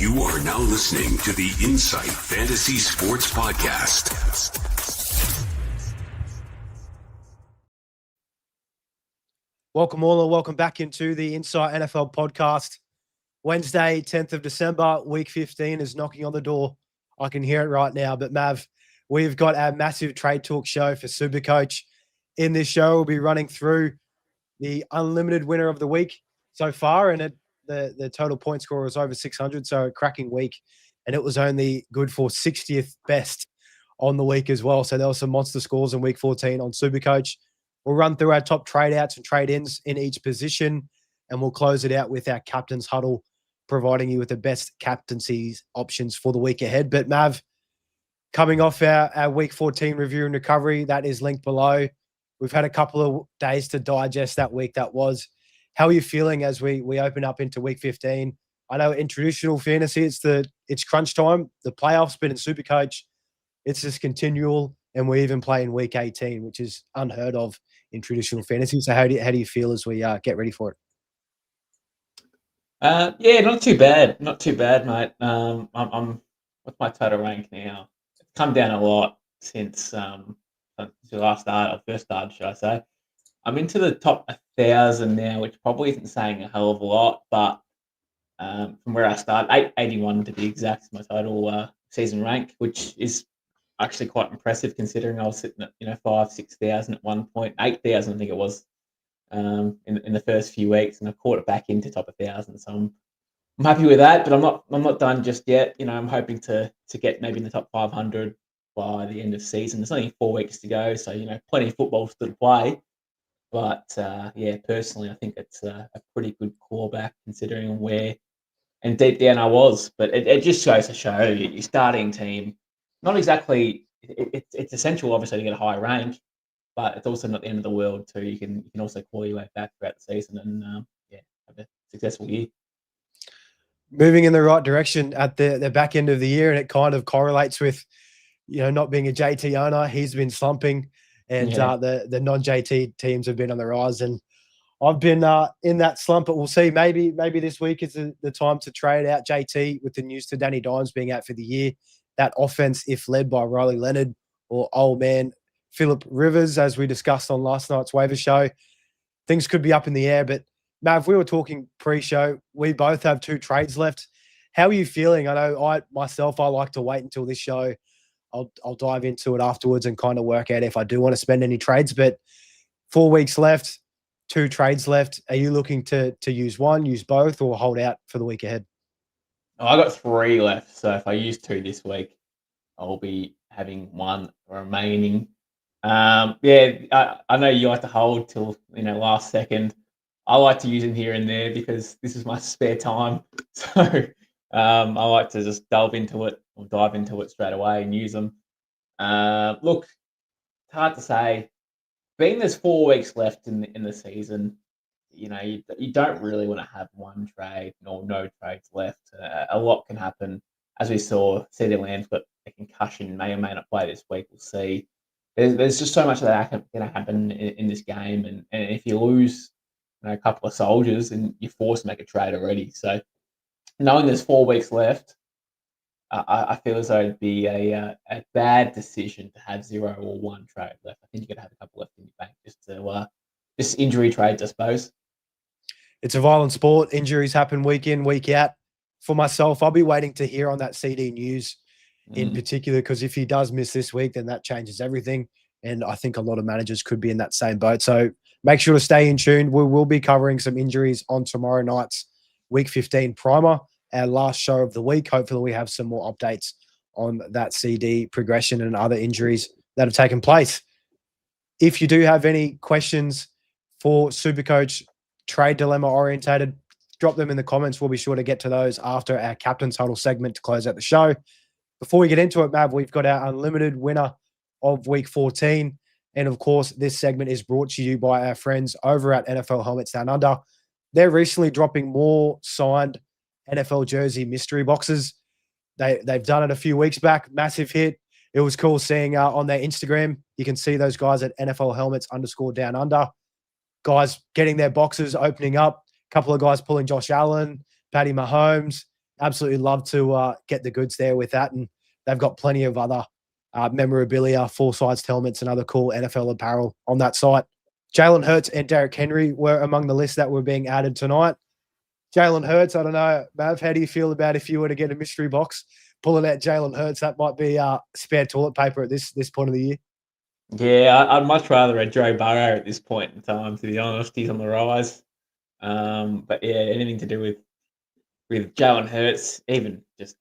You are now listening to the Insight Fantasy Sports Podcast. Welcome all and welcome back into the Insight NFL Podcast. Wednesday, 10th of December, week 15 is knocking on the door. I can hear it right now. But Mav, we've got our massive trade talk show for SuperCoach. In this show, we'll be running through the unlimited winner of the week so far, and the total point score was over 600, so a cracking week, and it was only good for 60th best on the week as well. So there were some monster scores in week 14 on SuperCoach. We'll run through our top trade outs and trade ins in each position, and we'll close it out with our Captains Huddle, providing you with the best captaincy options for the week ahead. But Mav, coming off our week 14 review and recovery, that is linked below. We've had a couple of days to digest that week that was. How are you feeling as we open up into week 15? I know in traditional fantasy, it's crunch time, the playoffs, but in SuperCoach, it's just continual, and we even play in week 18, which is unheard of in traditional fantasy. So how do you feel as we get ready for it? Yeah, not too bad, mate. I'm what's my total rank now? It's come down a lot since the first started, should I say? I'm into the top 1,000 now, which probably isn't saying a hell of a lot, but from where I started, 881 to be exact, is my total season rank, which is actually quite impressive considering I was sitting at 5,000-6,000 at one point, 8,000 I think it was in the first few weeks, and I caught it back into top 1,000. So I'm happy with that, but I'm not done just yet. I'm hoping to get maybe in the top 500 by the end of season. There's only 4 weeks to go, so plenty of football still to play. But yeah, personally, I think it's a pretty good callback considering where and deep down I was. But it just goes to show your starting team, not exactly. It's essential, obviously, to get a high rank, but it's also not the end of the world too. You can also claw your way back throughout the season and have a successful year. Moving in the right direction at the back end of the year, and it kind of correlates with not being a JT owner. He's been slumping. And the non-JT teams have been on the rise, and I've been in that slump. But we'll see. Maybe this week is the time to trade out JT with the news to Danny Dimes being out for the year. That offense, if led by Riley Leonard or old man Phillip Rivers, as we discussed on last night's waiver show, things could be up in the air. But Mav, we were talking pre-show. We both have 2 trades left. How are you feeling? I know I like to wait until this show. I'll dive into it afterwards and kind of work out if I do want to spend any trades. But 4 weeks left, 2 trades left. Are you looking to use one, use both, or hold out for the week ahead? I got 3 left, so if I use 2 this week, I'll be having 1 remaining. I know you like to hold till last second. I like to use them here and there because this is my spare time. So I like to just dive into it straight away and use them. Look, it's hard to say. Being there's 4 weeks left in the season, you don't really want to have one trade or no trades left. A lot can happen. As we saw, CeeDee Lamb's got a concussion, may or may not play this week. We'll see. There's just so much that going to happen in this game, and if you lose a couple of soldiers, and you're forced to make a trade already. So knowing there's 4 weeks left, I feel as though it'd be a bad decision to have 0 or 1 trade left. I think you've got to have a couple left in your bank just injury trades, I suppose. It's a violent sport. Injuries happen week in, week out. For myself, I'll be waiting to hear on that CD news in particular, because if he does miss this week, then that changes everything. And I think a lot of managers could be in that same boat. So make sure to stay in tune. We will be covering some injuries on tomorrow night's Week 15 primer, our last show of the week. Hopefully we have some more updates on that CD progression and other injuries that have taken place. If you do have any questions for SuperCoach, trade dilemma orientated, drop them in the comments. We'll be sure to get to those after our Captains Huddle segment to close out the show. Before we get into it, Mav, we've got our unlimited winner of Week 14. And, of course, this segment is brought to you by our friends over at NFL Helmets Down Under. They're recently dropping more signed NFL jersey mystery boxes. They've done it a few weeks back. Massive hit. It was cool seeing on their Instagram. You can see those guys at NFL Helmets _down under. Guys getting their boxes, opening up. A couple of guys pulling Josh Allen, Patty Mahomes. absolutely love to get the goods there with that. And they've got plenty of other memorabilia, full-sized helmets, and other cool NFL apparel on that site. Jalen Hurts and Derrick Henry were among the lists that were being added tonight. Jalen Hurts, I don't know, Mav, how do you feel about if you were to get a mystery box, pulling out Jalen Hurts? That might be spare toilet paper at this point of the year. Yeah, I'd much rather a Joe Burrow at this point in time, to be honest. He's on the rise. But yeah, anything to do with Jalen Hurts, even just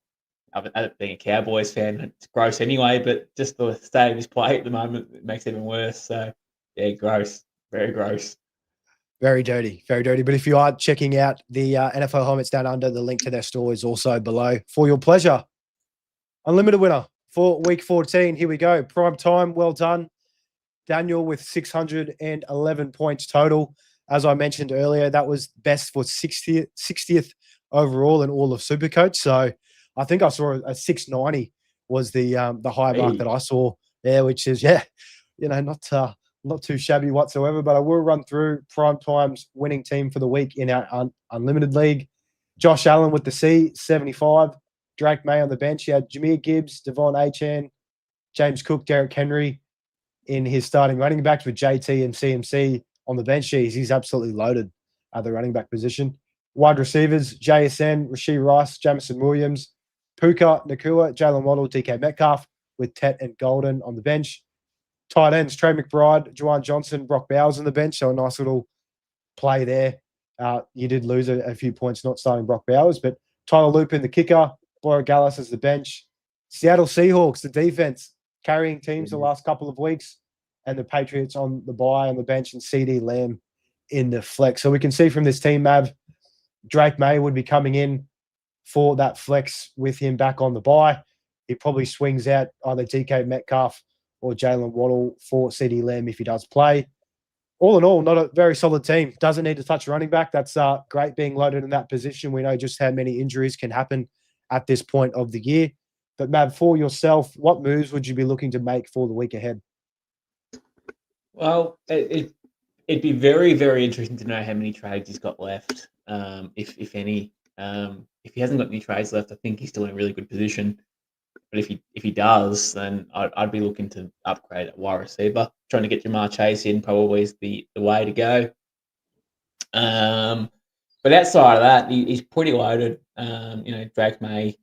being a Cowboys fan, it's gross anyway, but just the state of his play at the moment, it makes it even worse. So yeah, gross. Very gross. Very dirty, very dirty. But if you are checking out the NFL helmets down under, the link to their store is also below for your pleasure. Unlimited winner for week 14. Here we go. Prime time. Well done, Daniel, with 611 points total. As I mentioned earlier, that was best for 60th overall in all of SuperCoach. So I think I saw a 690 was the high mark that I saw there, which is, not too shabby whatsoever. But I will run through Prime Time's winning team for the week in our Unlimited League. Josh Allen with the C, 75. Drake May on the bench. He had Jahmyr Gibbs, Devon Achane, James Cook, Derrick Henry in his starting running backs, with JT and CMC on the bench. He's absolutely loaded at the running back position. Wide receivers, JSN, Rashee Rice, Jamison Williams, Puka, Nakua, Jalen Waddle, DK Metcalf, with Tet and Golden on the bench. Tight ends, Trey McBride, Juwan Johnson, Brock Bowers on the bench. So a nice little play there. You did lose a few points not starting Brock Bowers, but Tyler Lupin, the kicker, Boyer Gallas as the bench. Seattle Seahawks, the defense, carrying teams the last couple of weeks, and the Patriots on the bye on the bench, and CD Lamb in the flex. So we can see from this team, Mav, Drake May would be coming in for that flex with him back on the bye. He probably swings out either DK Metcalf or Jalen Waddle for CD Lamb if he does play. All in all, not a very solid team. Doesn't need to touch a running back. That's great being loaded in that position. We know just how many injuries can happen at this point of the year. But Mav, for yourself, what moves would you be looking to make for the week ahead? Well, it'd be very, very interesting to know how many trades he's got left, if any. If he hasn't got any trades left, I think he's still in a really good position. But if he does, then I'd be looking to upgrade at wide receiver. Trying to get Jamar Chase in probably is the way to go. But outside of that, he's pretty loaded. Drake May,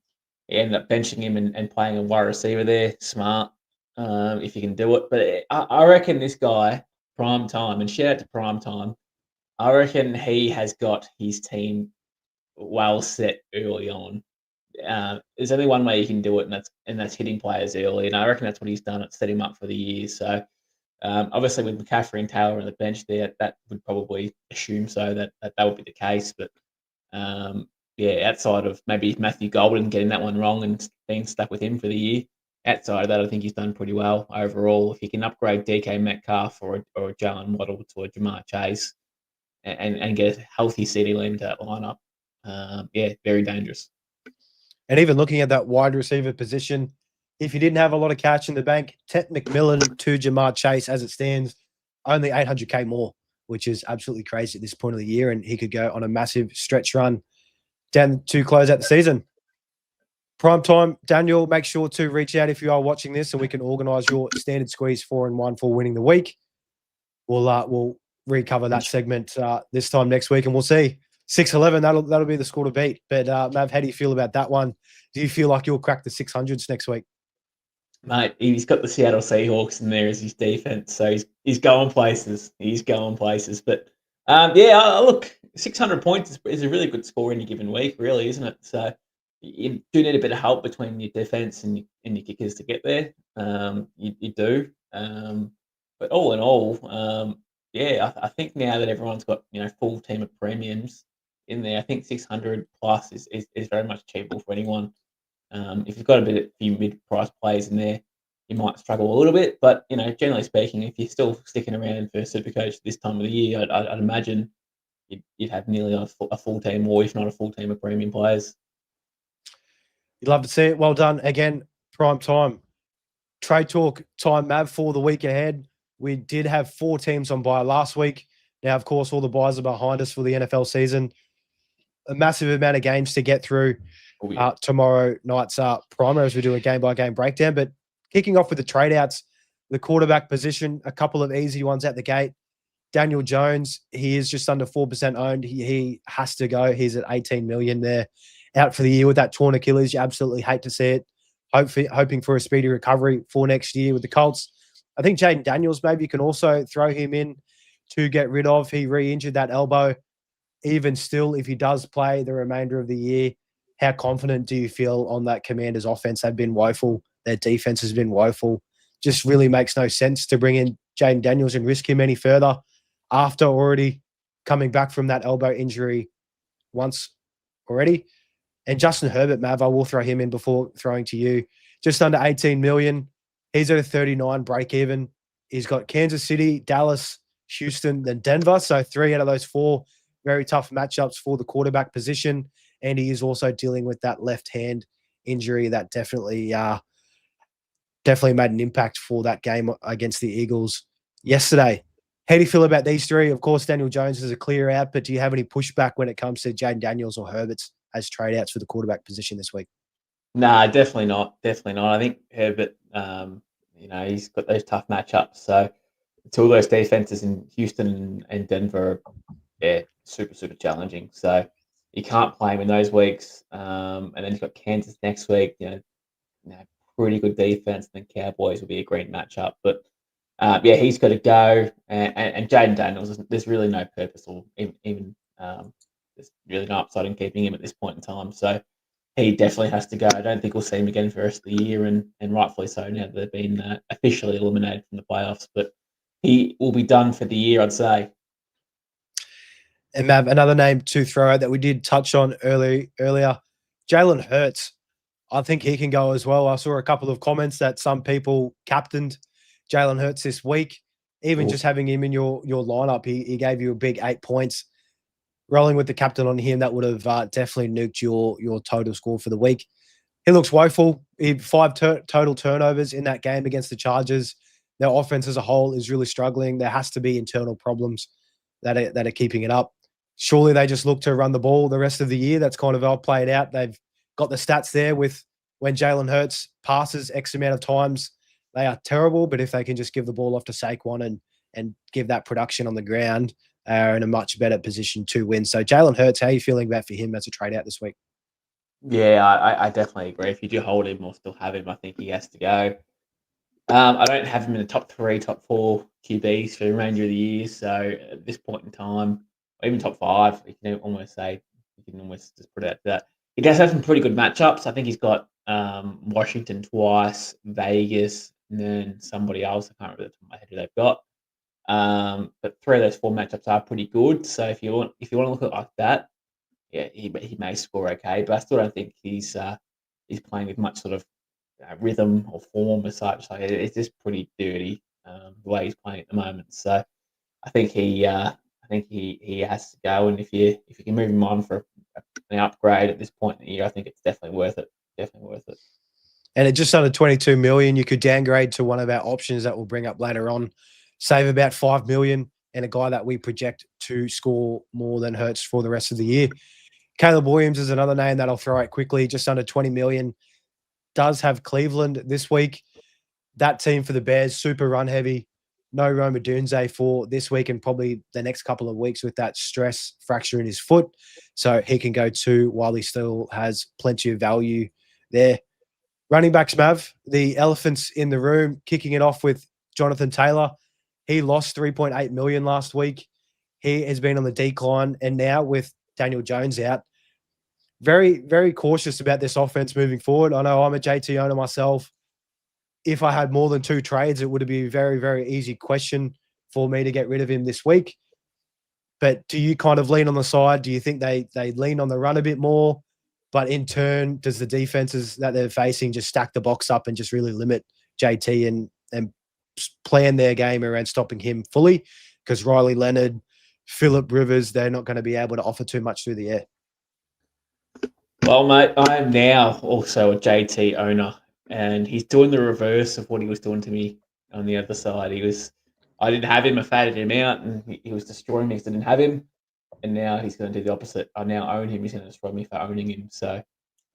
he ended up benching him and playing a wide receiver there. Smart, if you can do it. But I reckon this guy, Prime Time, and shout out to Prime Time, I reckon he has got his team well set early on. There's only one way you can do it, and that's hitting players early. And I reckon that's what he's done. It's set him up for the year. So obviously with McCaffrey and Taylor on the bench there, that would probably assume so that would be the case. But outside of maybe Matthew Golden getting that one wrong and being stuck with him for the year, outside of that, I think he's done pretty well overall. If you can upgrade DK Metcalf or a Jalen Waddle to a Jamar Chase and get a healthy CD Lamb to that lineup, very dangerous. And even looking at that wide receiver position, if you didn't have a lot of cash in the bank, Tet McMillan to Jamar Chase, as it stands, only $800K more, which is absolutely crazy at this point of the year. And he could go on a massive stretch run down to close out the season. Prime time, Daniel, make sure to reach out if you are watching this, and we can organise your standard squeeze 4-1 for winning the week. We'll recover that segment this time next week, and we'll see. 611, that'll be the score to beat. But Mav, how do you feel about that one? Do you feel like you'll crack the 600s next week? Mate, he's got the Seattle Seahawks in there as his defense, so he's going places. He's going places. But look, 600 points is a really good score in a given week, really, isn't it? So you do need a bit of help between your defense and your kickers to get there. You do. But all in all, I think now that everyone's got full team of premiums in there, I think 600 plus is very much achievable for anyone. If you've got a few mid-price players in there, you might struggle a little bit. But generally speaking, if you're still sticking around for SuperCoach this time of the year, I'd imagine you'd have nearly a full team, or if not a full team of premium players. You'd love to see it. Well done again, Prime Time. Trade talk time, Mav, for the week ahead. We did have 4 teams on bye last week. Now, of course, all the buys are behind us for the NFL season. A massive amount of games to get through. tomorrow night's primer as we do a game-by-game breakdown. But kicking off with the trade-outs, the quarterback position, a couple of easy ones at the gate. Daniel Jones, he is just under 4% owned. He has to go. He's at 18 million there, out for the year with that torn Achilles. You absolutely hate to see it. Hoping for a speedy recovery for next year with the Colts. I think Jaden Daniels, maybe you can also throw him in to get rid of. He re-injured that elbow. Even still, if he does play the remainder of the year, how confident do you feel on that Commanders offense? They've been woeful. Their defense has been woeful. Just really makes no sense to bring in Jaden Daniels and risk him any further after already coming back from that elbow injury once already. And Justin Herbert, Mav, I will throw him in before throwing to you. Just under 18 million. He's at a 39 break even. He's got Kansas City, Dallas, Houston, then Denver. So 3 out of those 4 very tough matchups for the quarterback position. And he is also dealing with that left hand injury that definitely made an impact for that game against the Eagles yesterday. How do you feel about these 3? Of course, Daniel Jones is a clear out, but do you have any pushback when it comes to Jaden Daniels or Herbert's as trade outs for the quarterback position this week? Nah, definitely not. Definitely not. I think Herbert, he's got those tough matchups. So two of those defenses in Houston and Denver, super, super challenging. So you can't play him in those weeks. And then you've got Kansas next week, pretty good defense. And then Cowboys will be a great matchup. But he's got to go. And Jaden Daniels, there's really no purpose or even there's really no upside in keeping him at this point in time. So he definitely has to go. I don't think we'll see him again for the rest of the year, and rightfully so now that they've been officially eliminated from the playoffs. But he will be done for the year, I'd say. And Mav, another name to throw out that we did touch on earlier, Jalen Hurts. I think he can go as well. I saw a couple of comments that some people captained Jalen Hurts this week. Even just having him in your lineup, he gave you a big 8 points. Rolling with the captain on him, that would have definitely nuked your total score for the week. He looks woeful. He had 5 total turnovers in that game against the Chargers. Their offense as a whole is really struggling. There has to be internal problems that are keeping it up. Surely they just look to run the ball the rest of the year. That's kind of all played out. They've got the stats there with when Jalen Hurts passes X amount of times, they are terrible. But if they can just give the ball off to Saquon and give that production on the ground, are in a much better position to win. So Jalen Hurts, how are you feeling about for him as a trade out this week? Yeah, I definitely agree. If you do hold him or still have him, I think he has to go. I don't have him in the top 3, top 4 QBs for the remainder of the year. So at this point in time, or even top 5, you can almost just put it out that. He does have some pretty good matchups. I think he's got Washington twice, Vegas, and then somebody else. I can't remember the top of my head who they've got. But 3 of those 4 matchups are pretty good. So if you want to look at it like that, yeah, he may score okay. But I still don't think he's playing with much sort of rhythm or form as such. Like it's just pretty dirty the way he's playing at the moment. So I think he has to go. And if you can move him on for an upgrade at this point in the year, I think it's definitely worth it. Definitely worth it. And at just under 22 million, you could downgrade to one of our options that we'll bring up later on. Save about 5 million, and a guy that we project to score more than Hurts for the rest of the year. Caleb Williams is another name that I'll throw out quickly, just under 20 million. Does have Cleveland this week. That team for the Bears, super run heavy. No Roma Dunze for this week and probably the next couple of weeks with that stress fracture in his foot. So he can go too while he still has plenty of value there. Running backs, Mav, the elephants in the room, kicking it off with Jonathan Taylor. He lost 3.8 million last week. He has been on the decline. And now with Daniel Jones out, very, very cautious about this offense moving forward. I know I'm a JT owner myself. If I had more than 2 trades, it would be a very, very easy question for me to get rid of him this week. But do you kind of lean on the side? Do you think they lean on the run a bit more? But in turn, does the defenses that they're facing just stack the box up and just really limit JT and plan their game around stopping him fully? Because Riley Leonard, Phillip Rivers, they're not going to be able to offer too much through the air. Well, mate, I am now also a JT owner, and he's doing the reverse of what he was doing to me on the other side. I didn't have him, I faded him out, and he was destroying me because I didn't have him. And now he's going to do the opposite. I now own him. He's going to destroy me for owning him. So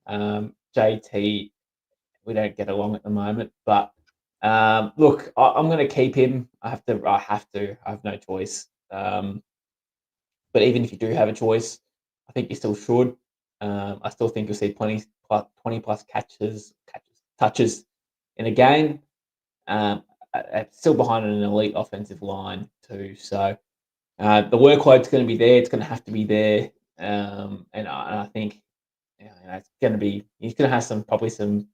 JT, we don't get along at the moment, but look, I'm going to keep him. I have to. I have no choice. But even if you do have a choice, I think you still should. I still think you'll see 20 plus touches in a game. Still behind an elite offensive line too. So the workload's going to be there. It's going to have to be there. And I think it's going to be. He's going to have probably some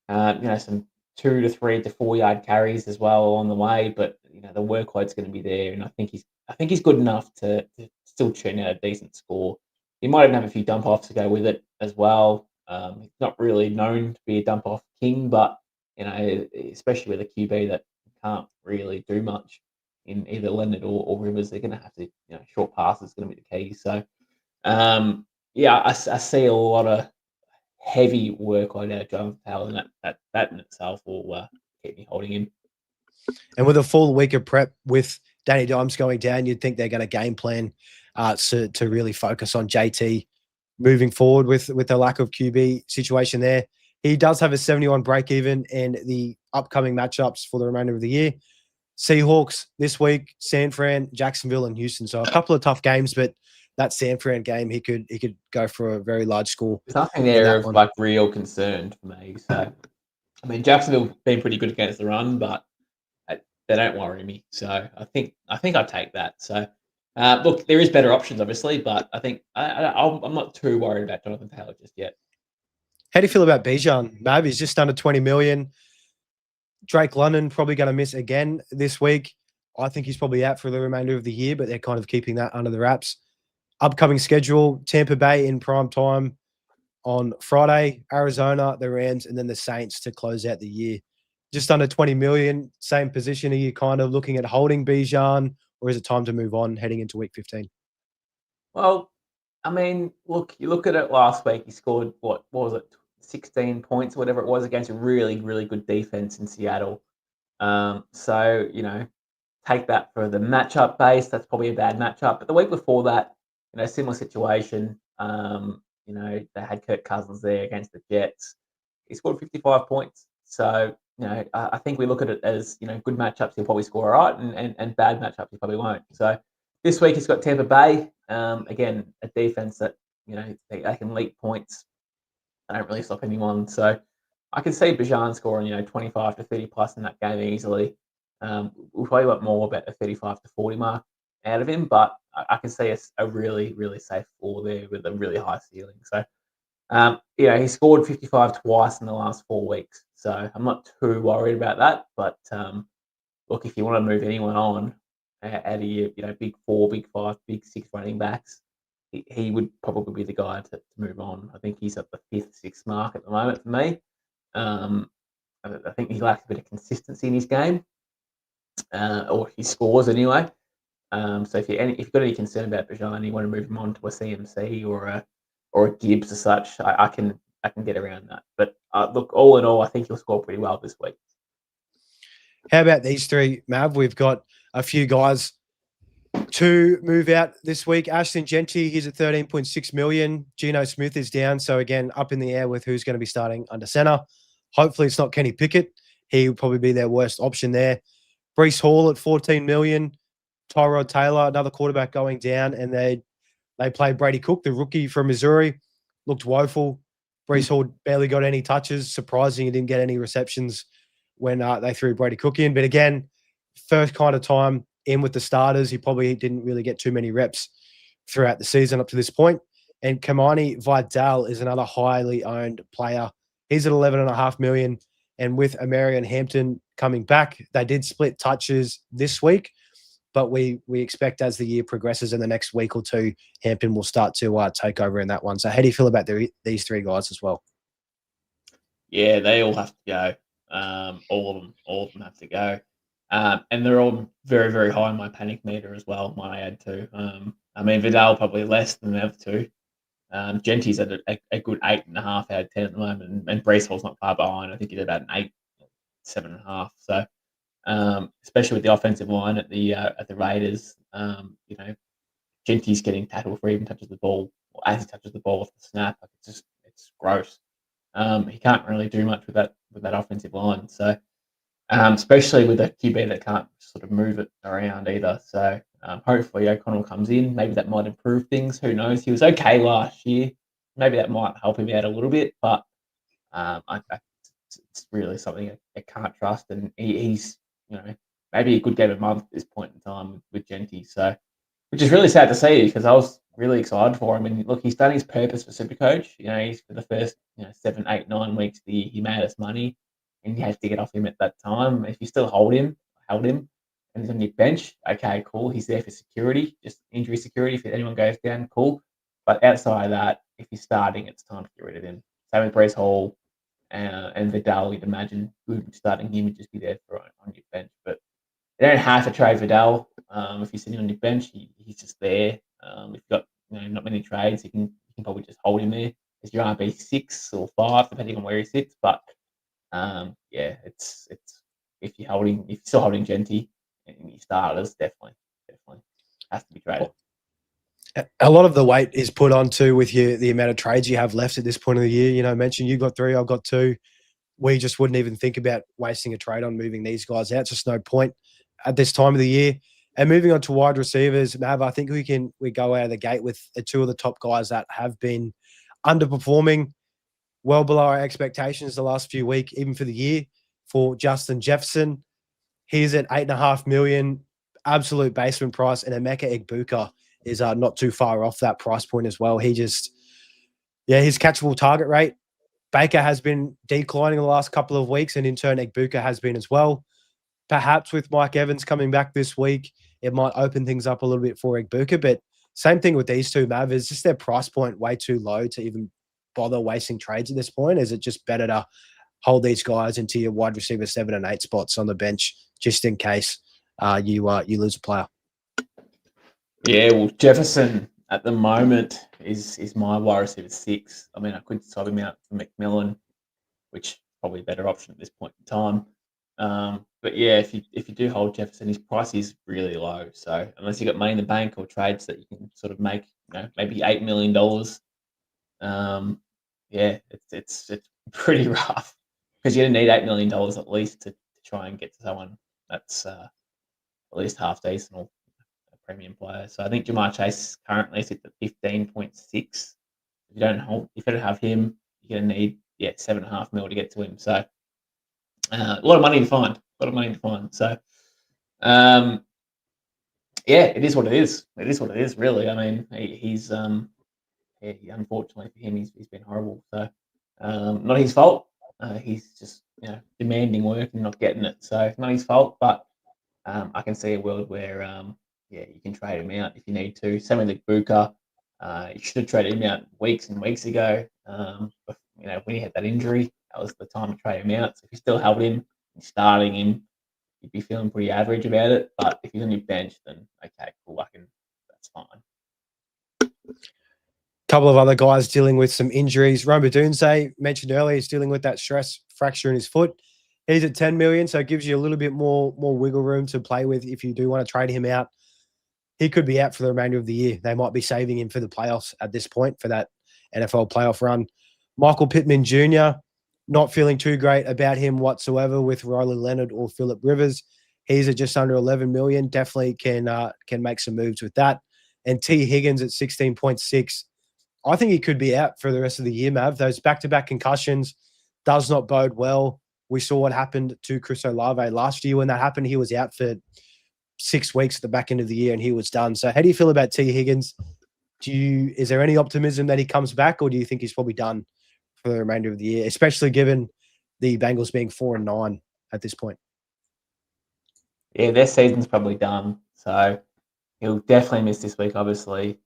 2 to 3 to 4 yard carries as well along the way. But the workload's going to be there, and I think he's good enough to still churn out a decent score. He might even have a few dump offs to go with it as well. He's not really known to be a dump off king, but especially with a QB that can't really do much in either Leonard or Rivers, they're going to have to short passes is going to be the key. So I see a lot of heavy workload out of Jonathan Taylor, and that in itself will keep me holding him. And with a full week of prep with Danny Dimes going down, you'd think they're going to game plan to really focus on JT moving forward with the lack of QB situation there. He does have a 71 break even in the upcoming matchups for the remainder of the year. Seahawks this week, San Fran, Jacksonville, and Houston. So a couple of tough games, but that San Fran game, he could go for a very large score. There's nothing there of like real concern for me. So, I mean, Jacksonville's been pretty good against the run, but they don't worry me. So I think I take that. So look, there is better options, obviously, but I think I'm not too worried about Jonathan Taylor just yet. How do you feel about Bijan? Maybe he's just under 20 million. Drake London probably going to miss again this week. I think he's probably out for the remainder of the year, but they're kind of keeping that under the wraps. Upcoming schedule, Tampa Bay in prime time on Friday, Arizona, the Rams, and then the Saints to close out the year. Just under 20 million, same position. Are you kind of looking at holding Bijan, or is it time to move on heading into week 15? Well, I mean, look, you look at it last week, he scored, what was it, 16 points or whatever it was against a really, really good defense in Seattle. So, take that for the matchup base. That's probably a bad matchup. But the week before that, similar situation. They had Kirk Cousins there against the Jets. He scored 55 points. So, I think we look at it as, good matchups, he'll probably score all right, and bad matchups, he probably won't. So this week he's got Tampa Bay. Again, a defense that, they can leak points. They don't really stop anyone. So I can see Bijan scoring, 25 to 30 plus in that game easily. We'll probably want more about the 35 to 40 mark out of him, but I can see a really, really safe floor there with a really high ceiling. So, he scored 55 twice in the last 4 weeks. So I'm not too worried about that. But look, if you want to move anyone on out of your, big 4, big 5, big 6 running backs, he would probably be the guy to move on. I think he's at the 5th, 6th mark at the moment for me. I think he lacks a bit of consistency in his game, or his scores anyway. So if you've got any concern about Bijan and you want to move him on to a CMC or a Gibbs as such, I can get around that. But look, all in all, I think he'll score pretty well this week. How about these three, Mav? We've got a few guys to move out this week. Ashton Genty, he's at 13.6 million. Geno Smith is down. So again, up in the air with who's going to be starting under center. Hopefully it's not Kenny Pickett. He will probably be their worst option there. Breece Hall at 14 million. Tyrod Taylor, another quarterback going down. And they played Brady Cook, the rookie from Missouri. Looked woeful. Breece Hall barely got any touches. Surprising he didn't get any receptions when they threw Brady Cook in. But again, first kind of time in with the starters. He probably didn't really get too many reps throughout the season up to this point. And Kamani Vidal is another highly owned player. He's at 11.5 million. And with Amarian Hampton coming back, they did split touches this week. But we expect as the year progresses in the next week or two, Hampton will start to take over in that one. So how do you feel about these three guys as well? Yeah, they all have to go. All of them have to go. And they're all very, very high on my panic meter as well, might I add too. I mean, Vidal probably less than the other two. Genty's at a good 8.5 out of 10 at the moment, and Breece Hall's not far behind. I think he's about an 8, 7.5. So, especially with the offensive line at the Raiders, Genty's getting tackled for even touches the ball, or as he touches the ball off the snap. Like it's it's gross. He can't really do much with that offensive line. So especially with a QB that can't sort of move it around either. So hopefully O'Connell comes in. Maybe that might improve things. Who knows? He was okay last year. Maybe that might help him out a little bit, but it's really something I can't trust. And he's, maybe a good game a month at this point in time with Genty. So, which is really sad to see because I was really excited for him. And look, he's done his purpose for SuperCoach. He's for the first 7, 8, 9 weeks of the year, he made us money, and you had to get off him at that time. If you still held him, and he's on your bench, okay, cool. He's there for security, just injury security. If anyone goes down, cool. But outside of that, if he's starting, it's time to get rid of him. Same with Brees Hall and Vidal. You'd imagine good starting him would just be there on your bench. But you don't have to trade Vidal. If he's sitting on your bench, he's just there. If you've got not many trades, you can probably just hold him there as your RB 6 or 5, depending on where he sits. But it's if you're still holding Genty and your starters, definitely has to be traded. A lot of the weight is put onto with the amount of trades you have left at this point of the year. I mentioned you got 3, I've got 2. We just wouldn't even think about wasting a trade on moving these guys out. It's just no point at this time of the year. And moving on to wide receivers, Mav, I think we go out of the gate with 2 of the top guys that have been underperforming, well below our expectations the last few weeks, even for the year. For Justin Jefferson, he's at $8.5 million, absolute basement price, and Emeka Egbuka is not too far off that price point as well. His catchable target rate, Baker has been declining the last couple of weeks, and in turn, Egbuka has been as well. Perhaps with Mike Evans coming back this week, it might open things up a little bit for Egbuka, but same thing with these 2, Mav, is just their price point way too low to even bother wasting trades at this point. Is it just better to hold these guys into your wide receiver 7 and 8 spots on the bench just in case you lose a player? Yeah, well, Jefferson at the moment is my wide receiver 6. I mean, I could sub him out for McMillan, which is probably a better option at this point in time. But yeah, if you do hold Jefferson, his price is really low. So unless you got money in the bank or trades that you can sort of make, maybe $8 million, it's pretty rough because you're gonna need $8 million at least to try and get to someone that's at least half decent or a premium player. So I think Jamar Chase currently sits at 15.6. If you don't have him, you're gonna need $7.5 million to get to him. So a lot of money to find. So it is what it is. It is what it is, really. I mean, he's unfortunately for him, he's been horrible. So not his fault. He's just demanding work and not getting it. So not his fault. But I can see a world where you can trade him out if you need to. Same with Buka. You should have traded him out weeks and weeks ago. But, when he had that injury, that was the time to trade him out. So if you still held him and starting him, you'd be feeling pretty average about it. But if he's on your bench, then okay, cool, that's fine. Couple of other guys dealing with some injuries. Roma Dunze, mentioned earlier, he's dealing with that stress fracture in his foot. He's at 10 million, so it gives you a little bit more wiggle room to play with if you do want to trade him out. He could be out for the remainder of the year. They might be saving him for the playoffs at this point for that NFL playoff run. Michael Pittman Jr., not feeling too great about him whatsoever with Riley Leonard or Phillip Rivers. He's at just under 11 million. Definitely can make some moves with that. And T. Higgins at 16.6. I think he could be out for the rest of the year, Mav. Those back-to-back concussions does not bode well. We saw what happened to Chris Olave last year. When that happened, he was out for 6 weeks at the back end of the year and he was done. So how do you feel about T. Higgins? Is there any optimism that he comes back, or do you think he's probably done for the remainder of the year, especially given the Bengals being 4-9 at this point? Yeah, their season's probably done. So he'll definitely miss this week, obviously.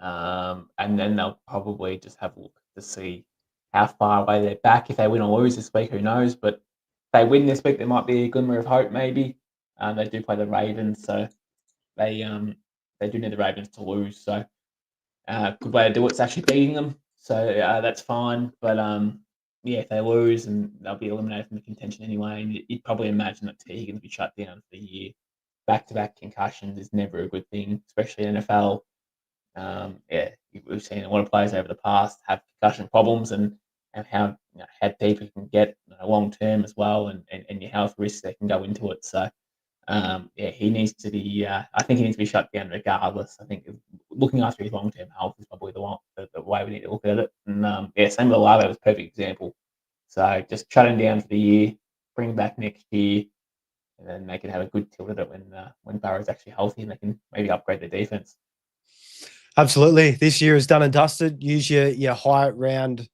And then they'll probably just have a look to see how far away they're back. If they win or lose this week, who knows? But if they win this week, there might be a glimmer of hope, maybe. They do play the Ravens, so they do need the Ravens to lose. So good way to do it's actually beating them. So that's fine. But if they lose, and they'll be eliminated from the contention anyway, and you'd probably imagine that T Higgins will be shut down for the year. Back-to-back concussions is never a good thing, especially in NFL. Yeah, we've seen a lot of players over the past have concussion problems and how how deep it can get long term as well, and your health risks that can go into it. So yeah, he needs to be. I think he needs to be shut down regardless. I think looking after his long term health is probably the way we need to look at it. And yeah, same with Olave was a perfect example. So just shut him down for the year, bring him back next year, and then they can have a good tilt at it when Burrow's actually healthy, and they can maybe upgrade their defense. Absolutely. This year is done and dusted. Use your high round,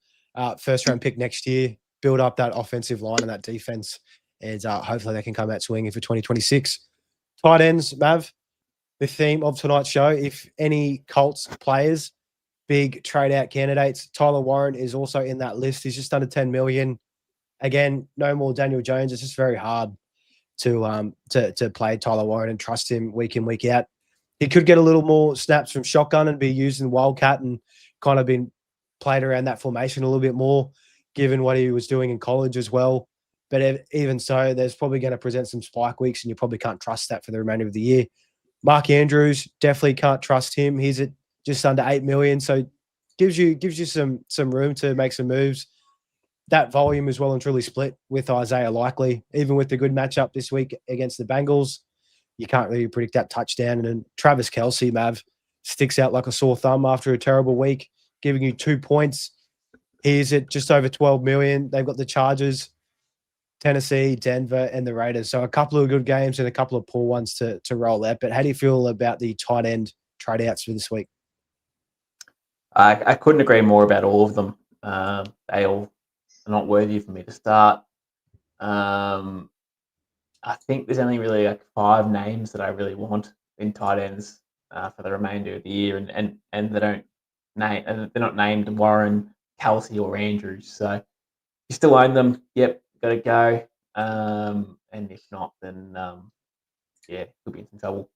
first round pick next year. Build up that offensive line and that defense, and hopefully they can come out swinging for 2026. Tight ends, Mav. The theme of tonight's show. If any Colts players, big trade out candidates, Tyler Warren is also in that list. He's just under 10 million. Again, no more Daniel Jones. It's just very hard to play Tyler Warren and trust him week in, week out. He could get a little more snaps from shotgun and be used in Wildcat and kind of been played around that formation a little bit more, given what he was doing in college as well. But even so, there's probably going to present some spike weeks, and you probably can't trust that for the remainder of the year. Mark Andrews, definitely can't trust him. He's at just under 8 million, so gives you some room to make some moves. That volume is well and truly split with Isaiah Likely, even with the good matchup this week against the Bengals. You can't really predict that touchdown. And then Travis Kelce, Mav, sticks out like a sore thumb after a terrible week, giving you 2 points. He's at just over 12 million. They've got the Chargers, Tennessee, Denver, and the Raiders. So a couple of good games and a couple of poor ones to roll out. But how do you feel about the tight end trade outs for this week? I couldn't agree more about all of them. They all are not worthy for me to start. I think there's only really like 5 names that I really want in tight ends for the remainder of the year, and they don't name, and they're not named Warren, Kelsey, or Andrews. So you still own them. Yep, got to go. And if not, then yeah, could be in some trouble.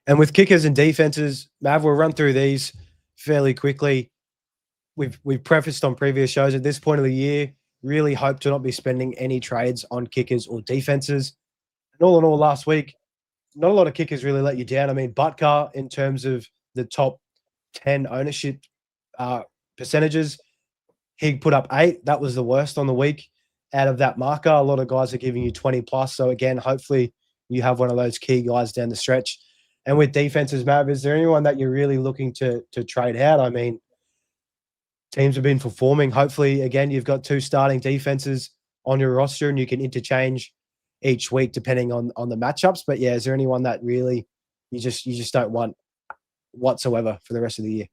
And with kickers and defenses, Mav, we'll run through these fairly quickly. We've prefaced on previous shows at this point of the year, really hope to not be spending any trades on kickers or defenses. And all in all, last week, not a lot of kickers really let you down. I mean, Butker, in terms of the top 10 ownership percentages, he put up 8. That was the worst on the week out of that marker. A lot of guys are giving you 20 plus. So again, hopefully you have one of those key guys down the stretch. And with defenses, Mav, is there anyone that you're really looking to trade out? I mean, teams have been performing. Hopefully, again, you've got 2 starting defenses on your roster and you can interchange each week depending on the matchups. But yeah, is there anyone that really you just don't want whatsoever for the rest of the year?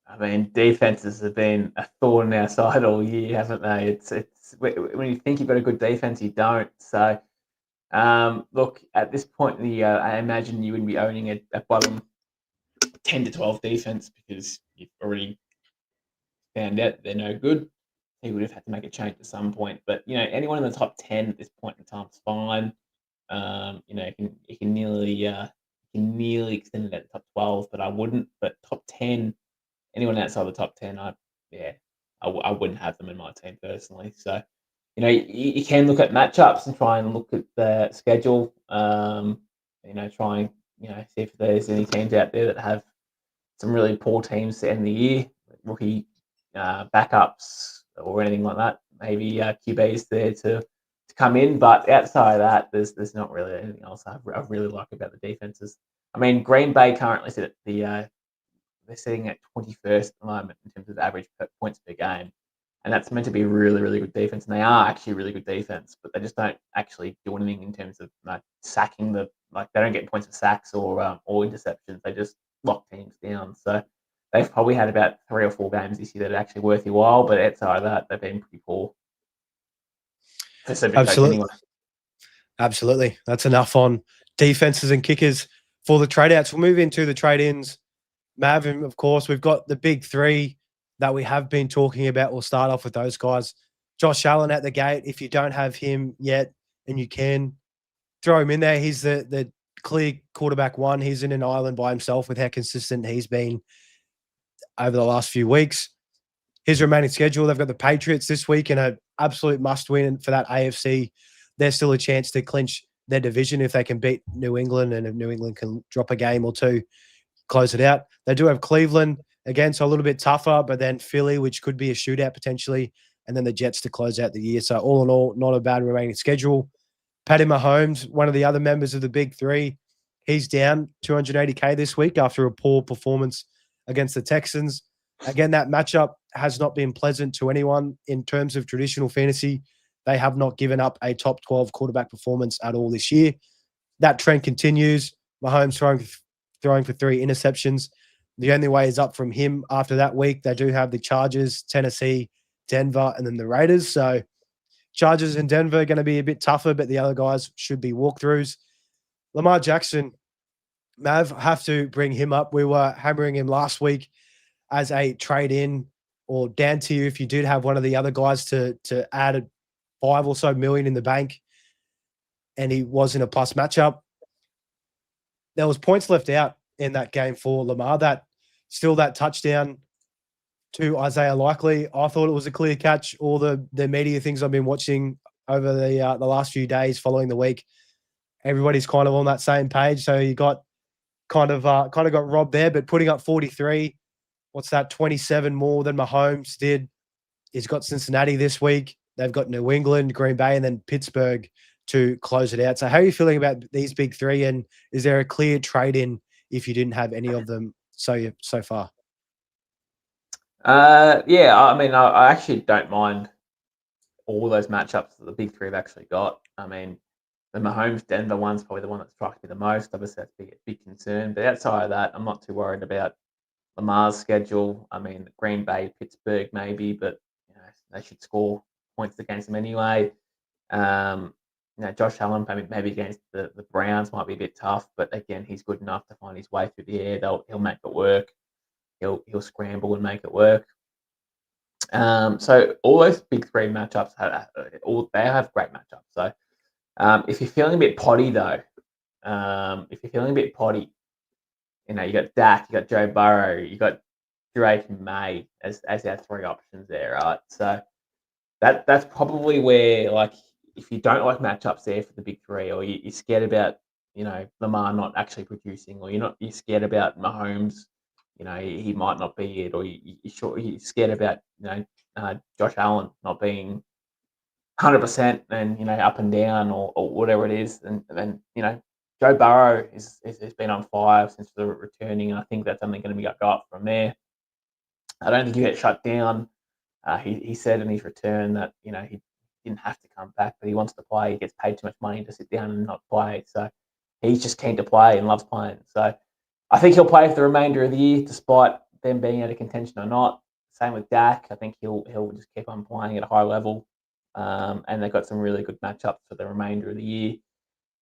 I mean, defenses have been a thorn in our side all year, haven't they? It's when you think you've got a good defense, you don't. So, look, at this point in the year, I imagine you wouldn't be owning a bottom 10 to 12 defense because you've already found out they're no good. He would have had to make a change at some point. But anyone in the top 10 at this point in time is fine. You can nearly extend it at the top 12, but I wouldn't. But top 10, anyone outside the top 10, I wouldn't have them in my team personally. So, you can look at matchups and try and look at the schedule. Try and see if there's any teams out there that have some really poor teams to end the year, rookie backups or anything like that. Maybe QBs there to come in, but outside of that, there's not really anything else I really like about the defenses. I mean, Green Bay currently sit at they're sitting at 21st at the moment in terms of average points per game, and that's meant to be really, really good defense, and they are actually really good defense, but they just don't actually do anything in terms of sacking they don't get points for sacks or interceptions. They just lock teams down. So they've probably had about 3 or 4 games this year that are actually worth your while, but outside of that, they've been pretty poor. Absolutely. Absolutely. That's enough on defenses and kickers for the trade outs. We'll move into the trade ins. Mav, and of course, we've got the big 3 that we have been talking about. We'll start off with those guys. Josh Allen at the gate. If you don't have him yet and you can, throw him in there. He's the clear quarterback 1. He's in an island by himself with how consistent he's been over the last few weeks. His remaining schedule, they've got the Patriots this week and an absolute must-win for that AFC. There's still a chance to clinch their division if they can beat New England, and if New England can drop a game or 2, close it out. They do have Cleveland again, so a little bit tougher, but then Philly, which could be a shootout potentially, and then the Jets to close out the year. So all in all, not a bad remaining schedule. Patty Mahomes, one of the other members of the Big Three, he's down 280K this week after a poor performance against the Texans. Again, that matchup has not been pleasant to anyone in terms of traditional fantasy. They have not given up a top 12 quarterback performance at all this year. That trend continues. Mahomes throwing for 3 interceptions. The only way is up from him after that week. They do have the Chargers, Tennessee, Denver, and then the Raiders. So Chargers and Denver are going to be a bit tougher, but the other guys should be walkthroughs. Lamar Jackson, Mav, have to bring him up. We were hammering him last week as a trade-in or down to you if you did have one of the other guys to add a 5 or so million in the bank, and he was in a plus matchup. There was points left out in that game for Lamar. That touchdown to Isaiah Likely, I thought it was a clear catch. All the media things I've been watching over the last few days following the week, everybody's kind of on that same page. So you got kind of got robbed there, but putting up 43, what's that, 27 more than Mahomes did. He's got Cincinnati this week. They've got New England, Green Bay, and then Pittsburgh to close it out. So how are you feeling about these big three, and is there a clear trade-in if you didn't have any of them so far? Yeah, I mean, I actually don't mind all those matchups that the big three have actually got. I mean, the Mahomes-Denver one's probably the one that strikes me the most. Obviously, that's a big concern. But outside of that, I'm not too worried about Lamar's schedule. I mean, Green Bay, Pittsburgh maybe, but they should score points against them anyway. Josh Allen maybe against the Browns might be a bit tough, but again, he's good enough to find his way through the air. He'll make it work. He'll scramble and make it work. So all those big three matchups they have great matchups. So if you're feeling a bit potty though, you got Dak, you got Joe Burrow, you got Drake and May as our 3 options there, right? So that's probably where, like, if you don't like matchups there for the big three, or you're scared about Lamar not actually producing, or you're scared about Mahomes, he might not be it, or you're scared about Josh Allen not being 100% and up and down or whatever it is, and then Joe Burrow has been on fire since the returning, and I think that's only going to be go up from there. I don't think he get shut down. He said in his return that he didn't have to come back, but he wants to play. He gets paid too much money to sit down and not play, so he's just keen to play and loves playing. So I think he'll play for the remainder of the year, despite them being out of contention or not. Same with Dak. I think he'll just keep on playing at a high level, and they've got some really good matchups for the remainder of the year.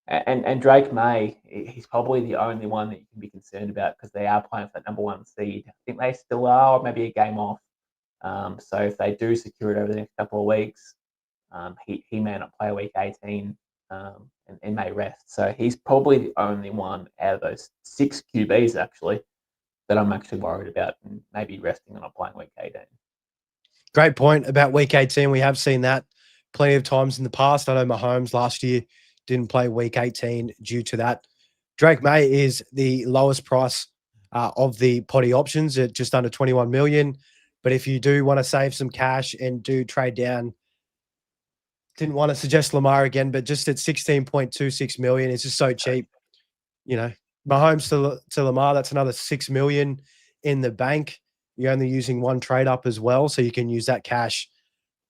And Drake May, he's probably the only one that you can be concerned about because they are playing for that number 1 seed. I think they still are, or maybe a game off. So if they do secure it over the next couple of weeks, he may not play week 18 and may rest. So he's probably the only one out of those 6 QBs actually that I'm actually worried about and maybe resting and not playing week 18. Great point about week 18. We have seen that plenty of times in the past. I know Mahomes last year didn't play week 18 due to that. Drake May is the lowest price of the potty options at just under 21 million. But if you do want to save some cash and do trade down, didn't want to suggest Lamar again, but just at 16.26 million, it's just so cheap. Mahomes to Lamar, that's another 6 million in the bank. You're only using 1 trade up as well, so you can use that cash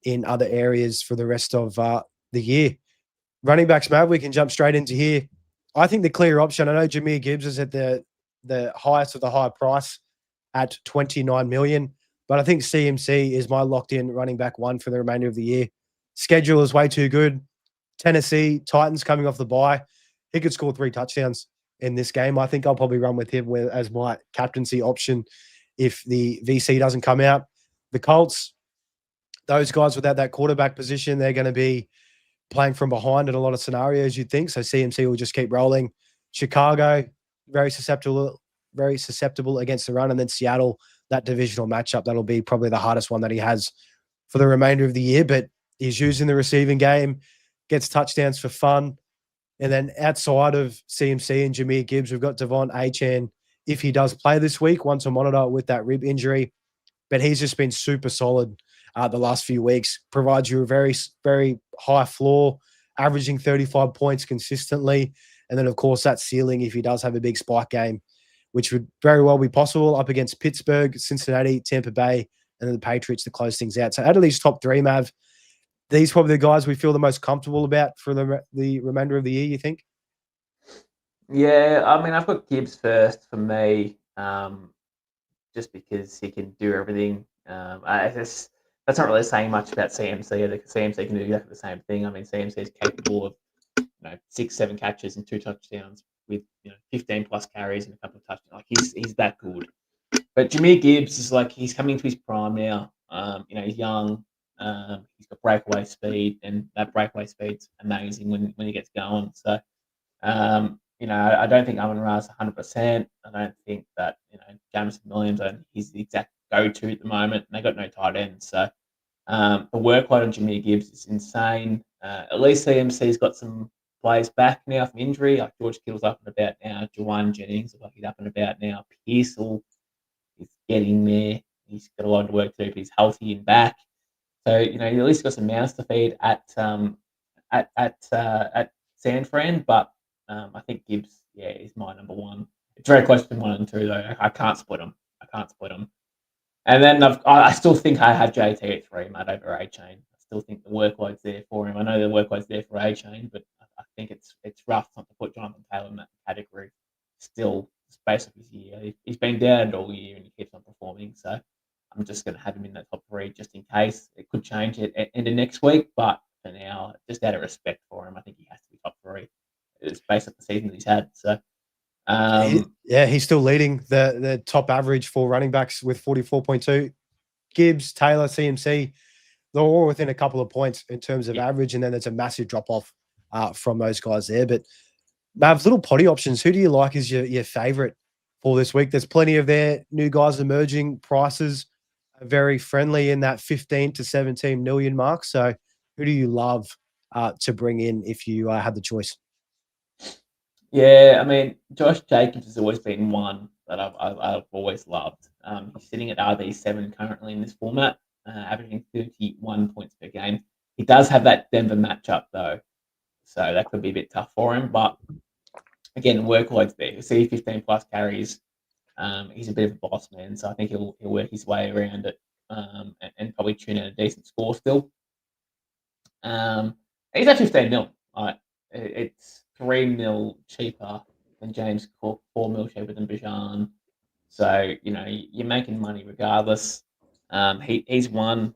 in other areas for the rest of the year. Running backs, Mav, we can jump straight into here. I think the clear option, I know Jahmyr Gibbs is at the highest of the high price at 29 million, but I think CMC is my locked-in running back 1 for the remainder of the year. Schedule is way too good. Tennessee, Titans coming off the bye. He could score 3 touchdowns in this game. I think I'll probably run with him as my captaincy option if the VC doesn't come out. The Colts, those guys without that quarterback position, they're going to be playing from behind in a lot of scenarios, you'd think. So CMC will just keep rolling. Chicago, very susceptible against the run. And then Seattle, that divisional matchup, that'll be probably the hardest one that he has for the remainder of the year. But he's using the receiving game, gets touchdowns for fun. And then outside of CMC and Jahmyr Gibbs, we've got Devon Achane if he does play this week, one to monitor with that rib injury. But he's just been super solid the last few weeks. Provides you a very, very high floor, averaging 35 points consistently. And then, of course, that ceiling if he does have a big spike game, which would very well be possible up against Pittsburgh, Cincinnati, Tampa Bay, and then the Patriots to close things out. So out of these top three, Mav, these are probably the guys we feel the most comfortable about for the remainder of the year, you think? Yeah, I mean, I've got Gibbs first for me, just because he can do everything. That's not really saying much about CMC. The CMC can do exactly the same thing. I mean, CMC is capable of 6, 7 catches and 2 touchdowns with 15 plus carries and a couple of touchdowns. Like he's that good. But Jahmyr Gibbs is like he's coming to his prime now. He's young. He's got breakaway speed, and that breakaway speed's amazing when he gets going. So, I don't think Amon-Ra's 100%. I don't think that Jamison Williams he's the exact go-to at the moment. And they got no tight ends, so the workload on Jahmyr Gibbs is insane. At least CMC's got some players back now from injury. Like George Kittle's up and about now. Juwan Jennings looks like he's up and about now. Pearsall is getting there. He's got a lot of work to do, but he's healthy and back. So you at least got some mouths to feed at San Fran. But I think Gibbs, is my number one. It's very close to 1 and 2 though. I can't split them. And then I still think I have JT at 3, Matt, over A-Chain. I still think the workload's there for him. I know the workload's there for A-Chain, but I think it's rough not to put Jonathan Taylor in that category. Still, based on his year, he's been down all year and he keeps on performing. So I'm just going to have him in that top 3 just in case. It could change at end of next week, but for now, just out of respect for him, I think he has to be top 3. It's based on the season that he's had. So. He's still leading the top average for running backs with 44.2. Gibbs, Taylor, CMC, they're all within a couple of points in terms of average, and then there's a massive drop-off from those guys there. But Mavs, little potty options, who do you like as your favorite for this week? There's plenty of their new guys emerging. Prices are very friendly in that 15 to 17 million mark. So who do you love to bring in if you had the choice? Yeah, I mean, Josh Jacobs has always been one that I've always loved. He's sitting at RB7 currently in this format, averaging 31 points per game. He does have that Denver matchup though, so that could be a bit tough for him. But again, workload's there. You see 15 plus carries. He's a bit of a boss man, so I think he'll work his way around it and probably tune in a decent score still. He's at 15 mil. It's 3 mil cheaper than James Cook, 4 mil cheaper than Bijan. So, you're making money regardless. He's one.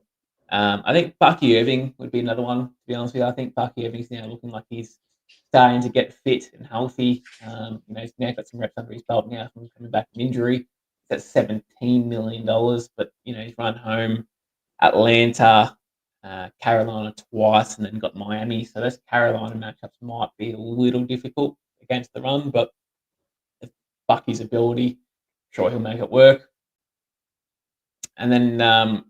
I think Bucky Irving would be another one, to be honest with you. I think Bucky Irving's now looking like he's starting to get fit and healthy. He's now got some reps under his belt now from coming back from injury. That's $17 million, but, he's run home Atlanta, Carolina twice, and then got Miami. So those Carolina matchups might be a little difficult against the run, but if Bucky's ability, I'm sure he'll make it work. And then I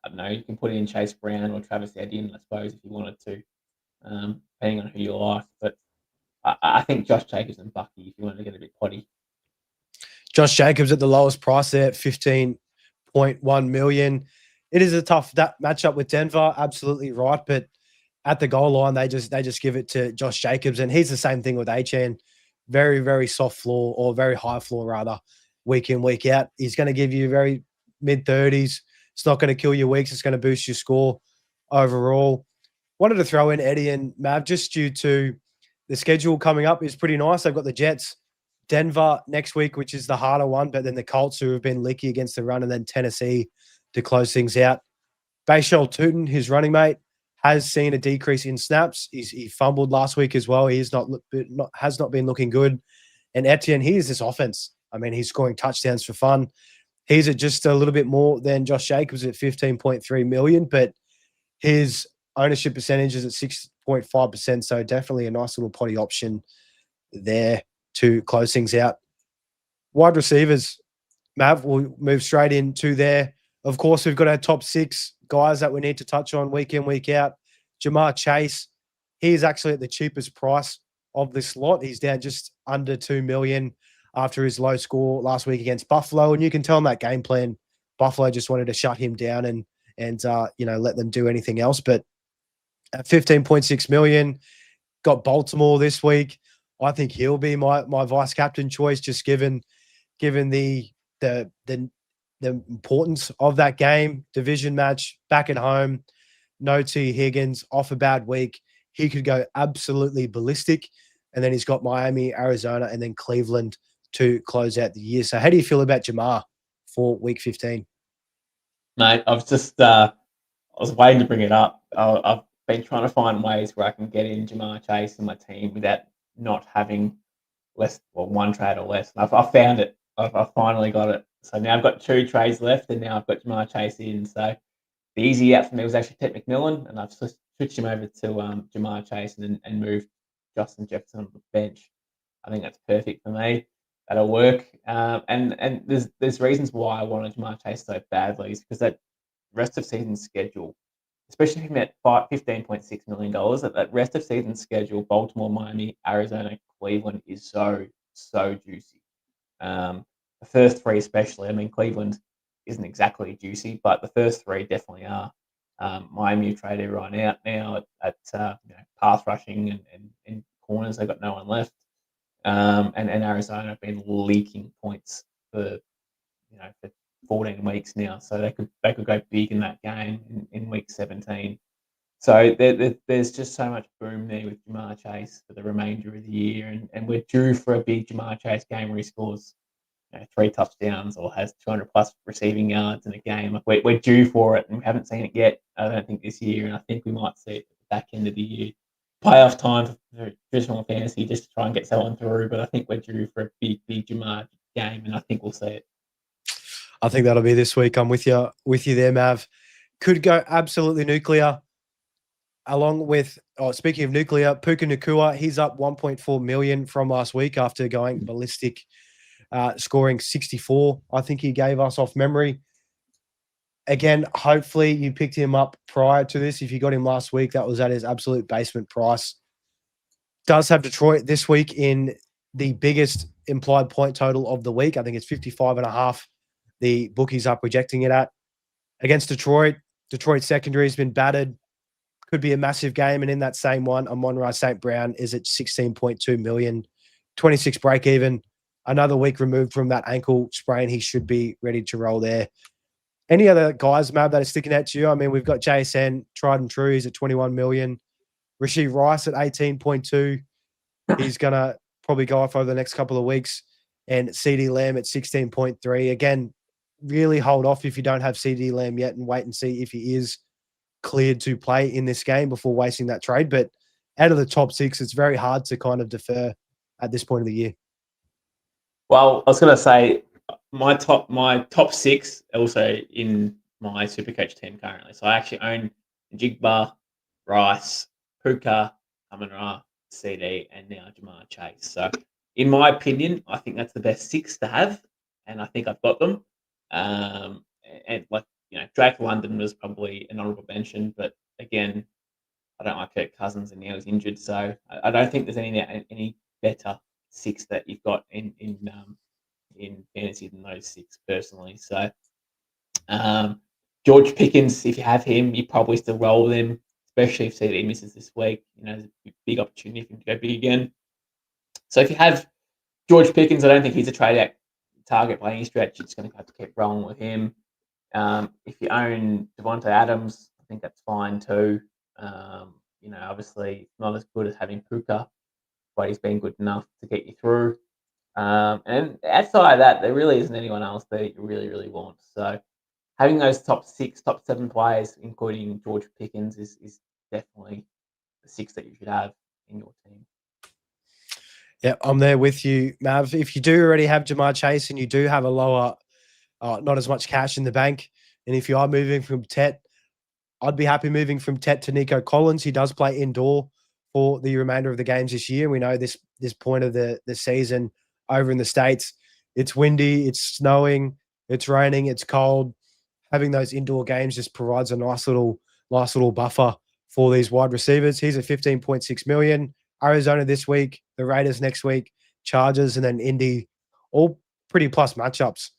don't know, you can put in Chase Brown or Travis Etienne, I suppose, if you wanted to, depending on who you like. But I think Josh Jacobs and Bucky, if you wanted to get a bit potty. Josh Jacobs at the lowest price there at 15.1 million. It is a tough matchup with Denver, absolutely right. But at the goal line, they just give it to Josh Jacobs, and he's the same thing with Achane. Very, very soft floor, or very high floor rather, week in, week out. He's going to give you very mid-30s. It's not going to kill your weeks. It's going to boost your score overall. Wanted to throw in Eddie and Mav just due to the schedule coming up is pretty nice. They've got the Jets, Denver next week, which is the harder one, but then the Colts, who have been leaky against the run, and then Tennessee to close things out. Bashal Tootin, his running mate, has seen a decrease in snaps. He fumbled last week as well. He has not been looking good. And Etienne, he is this offense. I mean, he's scoring touchdowns for fun. He's at just a little bit more than Josh Jacobs at 15.3 million, but his ownership percentage is at 6.5%. So definitely a nice little potty option there to close things out. Wide receivers, Mav, we'll move straight into there. Of course, we've got our top 6 guys that we need to touch on week in, week out. Jamar Chase, he is actually at the cheapest price of this lot. He's down just under 2 million. after his low score last week against Buffalo. And you can tell in that game plan, Buffalo just wanted to shut him down and let them do anything else. But at 15.6 million, got Baltimore this week. I think he'll be my vice captain choice, just given the importance of that game. Division match back at home. No T. Higgins, off a bad week. He could go absolutely ballistic. And then he's got Miami, Arizona, and then Cleveland to close out the year. So how do you feel about Jamar for week 15? Mate, I was waiting to bring it up. I've been trying to find ways where I can get in Jamar Chase in my team without not having one trade or less. And I found it. I finally got it. So now I've got 2 trades left, and now I've got Jamar Chase in. So the easy out for me was actually Ted McMillan, and I've switched him over to Jamar Chase and moved Justin Jefferson on the bench. I think that's perfect for me. That'll work. And there's reasons why I wanted Jamar Chase so badly is because that rest of season schedule, especially if you met $15.6 million, that rest of season schedule, Baltimore, Miami, Arizona, Cleveland is so juicy. The first 3 especially. I mean, Cleveland isn't exactly juicy, but the first 3 definitely are. Miami traded everyone out now at pass rushing and corners. They've got no one left. And Arizona have been leaking points for 14 weeks now, so they could go big in that game in week 17. So there's just so much boom there with Jamar Chase for the remainder of the year, and we're due for a big Jamar Chase game where he scores 3 touchdowns or has 200 plus receiving yards in a game. Like we're due for it, and we haven't seen it yet. I don't think this year, and I think we might see it at the back end of the year. Playoff time for traditional fantasy just to try and get someone through, but I think we're due for a big Jamar game, and I think we'll see it. I think that'll be this week. I'm with you there, Mav. Could go absolutely nuclear. Along with, speaking of nuclear, Puka Nacua, he's up 1.4 million from last week after going ballistic, scoring 64. I think he gave us off memory. Again, hopefully you picked him up prior to this. If you got him last week, that was at his absolute basement price. Does have Detroit this week in the biggest implied point total of the week. I think it's 55.5. The bookies are projecting it at. Against Detroit, Detroit's secondary has been battered. Could be a massive game. And in that same one, Amon-Ra St. Brown is at 16.2 million, 26 break even. Another week removed from that ankle sprain. He should be ready to roll there. Any other guys, Mab, that are sticking out to you? I mean, we've got JSN, tried and true. He's at 21 million. Rashee Rice at 18.2. He's going to probably go off over the next couple of weeks. And CD Lamb at 16.3. Again, really hold off if you don't have CD Lamb yet and wait and see if he is cleared to play in this game before wasting that trade. But out of the top 6, it's very hard to kind of defer at this point of the year. Well, I was going to say my top 6 also in my SuperCoach team currently. So I actually own Jigba, Rice, Puka, Amon-Ra, CD, and now Jamar Chase. So in my opinion, I think that's the best 6 to have, and I think I've got them. And Drake London was probably an honourable mention, but again, I don't like Kirk Cousins, and now he's injured, so I don't think there's any better 6 that you've got in fantasy than those 6 personally. So George Pickens, if you have him, you probably still roll with him, especially if CD misses this week. There's a big opportunity for him to go big again. So if you have George Pickens, I don't think he's a trade out target by any stretch. It's going to have to keep rolling with him. If you own Devontae Adams, I think that's fine too. Obviously not as good as having Puka, but he's been good enough to get you through. And outside of that, there really isn't anyone else that you really, really want. So having those top 6, top 7 players, including George Pickens, is definitely the 6 that you should have in your team. Yeah, I'm there with you, Mav. If you do already have Jamar Chase and you do have a lower, not as much cash in the bank, and if you are moving from Tet, I'd be happy moving from Tet to Nico Collins. He does play indoor for the remainder of the games this year. We know this point of the season over in the States, it's windy, it's snowing, it's raining, it's cold. Having those indoor games just provides a nice little buffer for these wide receivers. He's at 15.6 million. Arizona this week, the Raiders next week, Chargers, and then Indy all pretty plus matchups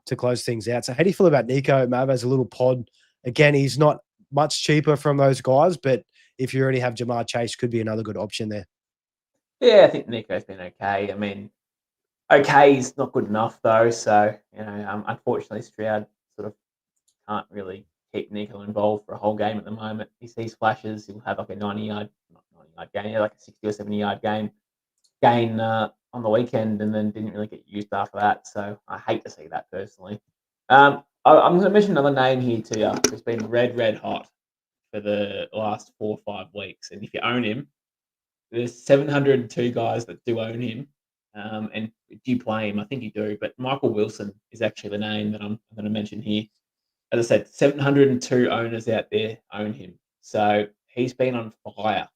to close things out. So how do you feel about Nico, Mav, as a little pod? Again, he's not much cheaper from those guys, but if you already have Jamar Chase, could be another good option there. Yeah, I think Nico's been okay. I mean, okay is not good enough though. So unfortunately, Stroud sort of can't really keep Nico involved for a whole game at the moment. He sees flashes. He'll have like a 90-yard, not 90-yard gain, like a 60 or 70-yard gain on the weekend, and then didn't really get used after that. So I hate to see that personally. I'm going to mention another name here to you. Who's been red hot for the last 4 or 5 weeks, and if you own him, there's 702 guys that do own him. And do you play him? I think you do. But Michael Wilson is actually the name that I'm going to mention here. As I said, 702 owners out there own him. So he's been on fire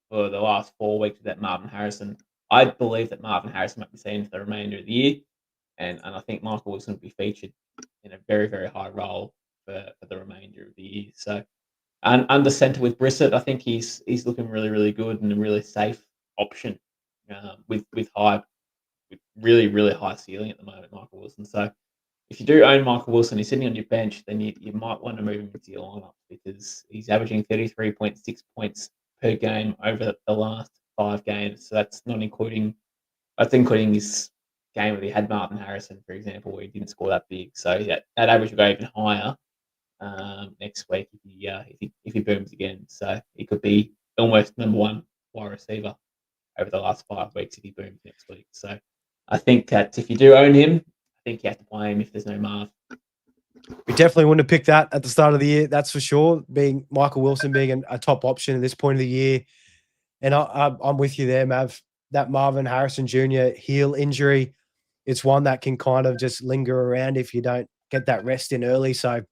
for the last 4 weeks with that Marvin Harrison. I believe that Marvin Harrison might be seen for the remainder of the year. And I think Michael Wilson will be featured in a very, very high role for the remainder of the year. So and under centre with Brissett, I think he's looking really, really good and a really safe option with really, really high ceiling at the moment, Michael Wilson. So if you do own Michael Wilson, he's sitting on your bench, then you might want to move him into your lineup because he's averaging 33.6 points per game over the last 5 games. So that's including his game where he had Martin Harrison, for example, where he didn't score that big. So yeah, that average will go even higher next week if he booms again. So he could be almost number 1 wide receiver over the last 5 weeks if he booms next week. So I think that if you do own him, I think you have to play him if there's no Marv. We definitely wouldn't have picked that at the start of the year, that's for sure, being Michael Wilson being a top option at this point of the year. And I'm with you there, Mav. That Marvin Harrison Jr. heel injury, it's one that can kind of just linger around if you don't get that rest in early. So